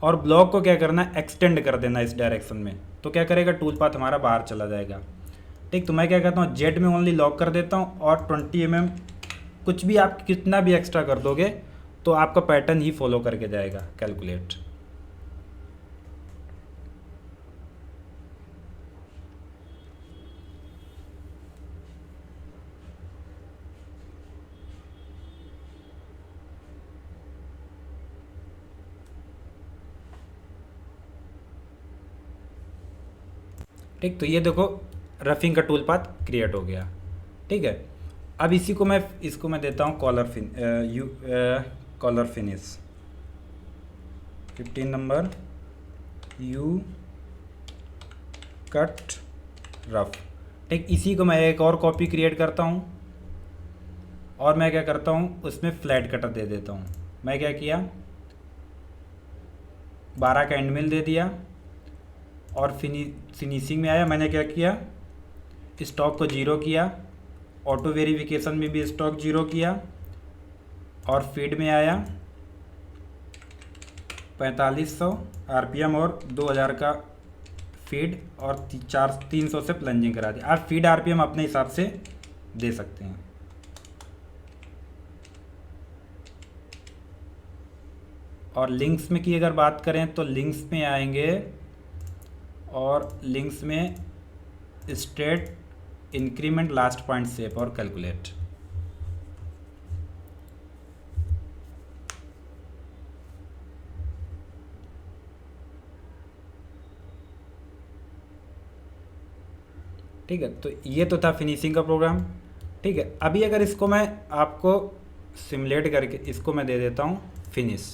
Speaker 1: और ब्लॉक को क्या करना है, एक्सटेंड कर देना इस डायरेक्शन में। तो क्या करेगा, टूल पाथ हमारा बाहर चला जाएगा। ठीक, तो मैं क्या करता हूँ, जेड में ओनली लॉक कर देता हूँ, और 20 mm कुछ भी आप कितना भी एक्स्ट्रा कर दोगे तो आपका पैटर्न ही फॉलो करके जाएगा कैलकुलेट। ठीक, तो ये देखो रफिंग का टूल पाथ क्रिएट हो गया। ठीक है, अब इसको मैं देता हूँ caller finish 15 number, you cut rough. ठीक, इसी को मैं एक और कॉपी क्रिएट करता हूँ, और मैं क्या करता हूँ, उसमें फ्लैट कटर दे देता हूँ। मैं क्या किया, 12 का एंड मिल दे दिया, और फिनिशिंग में आया, मैंने क्या किया, स्टॉक को 0 किया, ऑटो वेरिफिकेशन में भी स्टॉक 0 किया, और फीड में आया 4500 आरपीएम और 2000 का फीड, और 300 से प्लंजिंग करा दी। आप फीड आरपीएम अपने हिसाब से दे सकते हैं। और लिंक्स में की अगर बात करें तो लिंक्स में आएंगे, और लिंक्स में straight increment last point shape और कैलकुलेट। ठीक है, तो ये तो था फिनिशिंग का प्रोग्राम। ठीक है, अभी अगर इसको मैं आपको सिमुलेट करके इसको मैं दे देता हूँ फिनिश।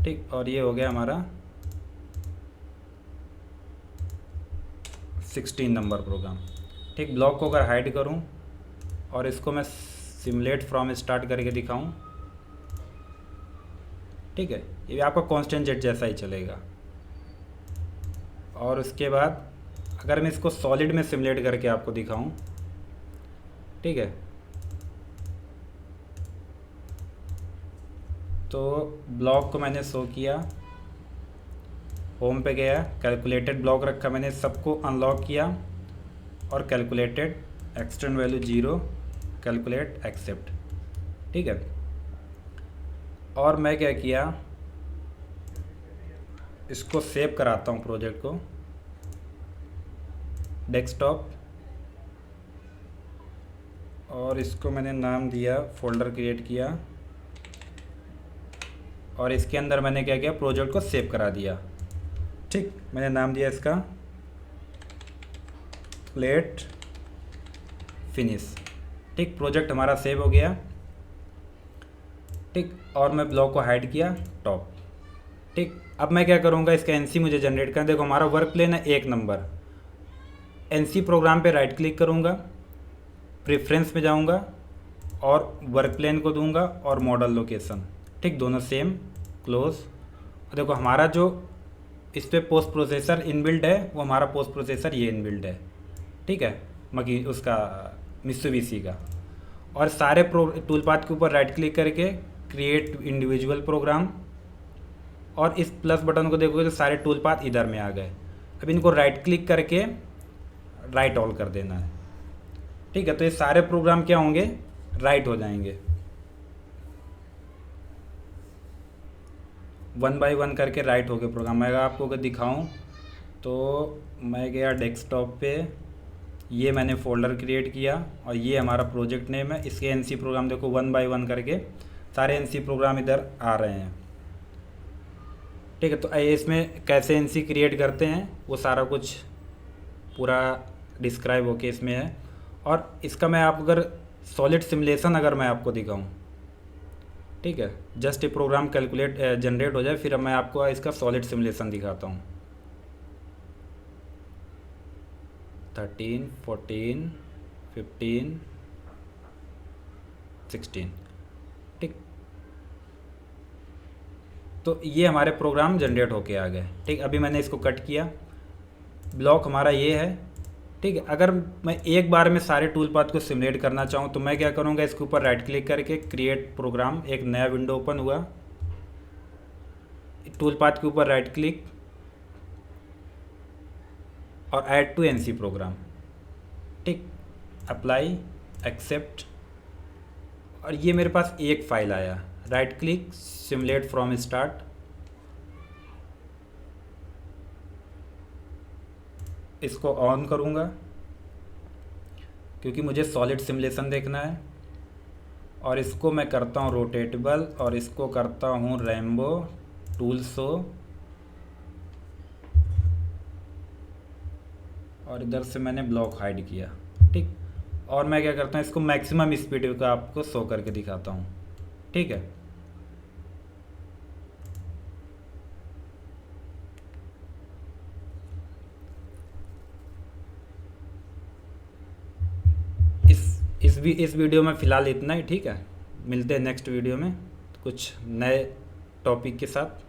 Speaker 1: ठीक, और ये हो गया हमारा 16 नंबर प्रोग्राम। ठीक, ब्लॉक को अगर हाइड करूं और इसको मैं सिमुलेट फ्रॉम स्टार्ट करके दिखाऊं, ठीक है, ये आपका कांस्टेंट जेट जैसा ही चलेगा। और उसके बाद अगर मैं इसको सॉलिड में सिमुलेट करके आपको दिखाऊं, ठीक है, तो ब्लॉक को मैंने शो किया, होम पे गया, कैलकुलेटेड ब्लॉक रखा मैंने, सबको अनलॉक किया और calculated extern value 0, calculate accept. ठीक है, और मैं क्या किया, इसको सेव कराता हूँ प्रोजेक्ट को, डेस्कटॉप, और इसको मैंने नाम दिया, फोल्डर क्रिएट किया और इसके अंदर मैंने क्या किया, प्रोजेक्ट को सेव करा दिया। ठीक, मैंने नाम दिया इसका प्लेट फिनिश। ठीक, प्रोजेक्ट हमारा सेव हो गया। ठीक, और मैं ब्लॉक को हाइड किया टॉप। ठीक, अब मैं क्या करूँगा, इसका एनसी मुझे जनरेट करना। देखो हमारा वर्क प्लेन है 1 नंबर, एनसी प्रोग्राम पे राइट क्लिक करूँगा, प्रेफरेंस में जाऊँगा और वर्क प्लेन को दूंगा और मॉडल लोकेशन। ठीक, दोनों सेम, क्लोज। देखो हमारा जो इस पर पोस्ट प्रोसेसर इनबिल्ड है, वो हमारा पोस्ट प्रोसेसर ये इनबिल्ड है। ठीक है, मकी उसका मित्सुबिशी का। और सारे टूल पाथ के ऊपर राइट क्लिक करके क्रिएट इंडिविजुअल प्रोग्राम, और इस प्लस बटन को देखोगे तो सारे टूल पाथ इधर में आ गए। अब इनको राइट क्लिक करके राइट ऑल कर देना है। ठीक है, तो ये सारे प्रोग्राम क्या होंगे, राइट हो जाएंगे। 1 बाय 1 करके राइट हो गए प्रोग्राम। मैं आपको अगर दिखाऊं तो मैं गया डेस्कटॉप पे, ये मैंने फ़ोल्डर क्रिएट किया और ये हमारा प्रोजेक्ट नेम है। इसके एनसी प्रोग्राम देखो 1 बाय 1 करके सारे एनसी प्रोग्राम इधर आ रहे हैं। ठीक है, तो इसमें कैसे एनसी क्रिएट करते हैं वो सारा कुछ पूरा डिस्क्राइब होके इसमें है। और इसका मैं आप अगर सॉलिड सिमुलेशन अगर मैं आपको दिखाऊं, ठीक है, जस्ट ये प्रोग्राम कैलकुलेट जनरेट हो जाए, फिर अब मैं आपको इसका सॉलिड सिमुलेशन दिखाता हूँ। 13, 14, 15, 16। ठीक, तो ये हमारे प्रोग्राम जनरेट होके आ गए। ठीक, अभी मैंने इसको कट किया, ब्लॉक हमारा ये है। ठीक है, अगर मैं एक बार में सारे टूल पाथ को सिमुलेट करना चाहूँ तो मैं क्या करूँगा, इसके ऊपर राइट क्लिक करके क्रिएट प्रोग्राम, एक नया विंडो ओपन हुआ, टूल पाथ के ऊपर राइट क्लिक और ऐड टू एनसी प्रोग्राम। ठीक, अप्लाई, एक्सेप्ट, और ये मेरे पास एक फाइल आया, right click, simulate from start. इसको ऑन करूँगा क्योंकि मुझे सॉलिड सिमुलेशन देखना है, और इसको मैं करता हूँ रोटेटेबल और इसको करता हूँ रेम्बो टूल शो, और इधर से मैंने ब्लॉक हाइड किया। ठीक, और मैं क्या करता हूँ, इसको मैक्सिमम स्पीड का आपको शो करके दिखाता हूँ। ठीक है, इस वीडियो में फ़िलहाल इतना ही। ठीक है, मिलते हैं नेक्स्ट वीडियो में कुछ नए टॉपिक के साथ।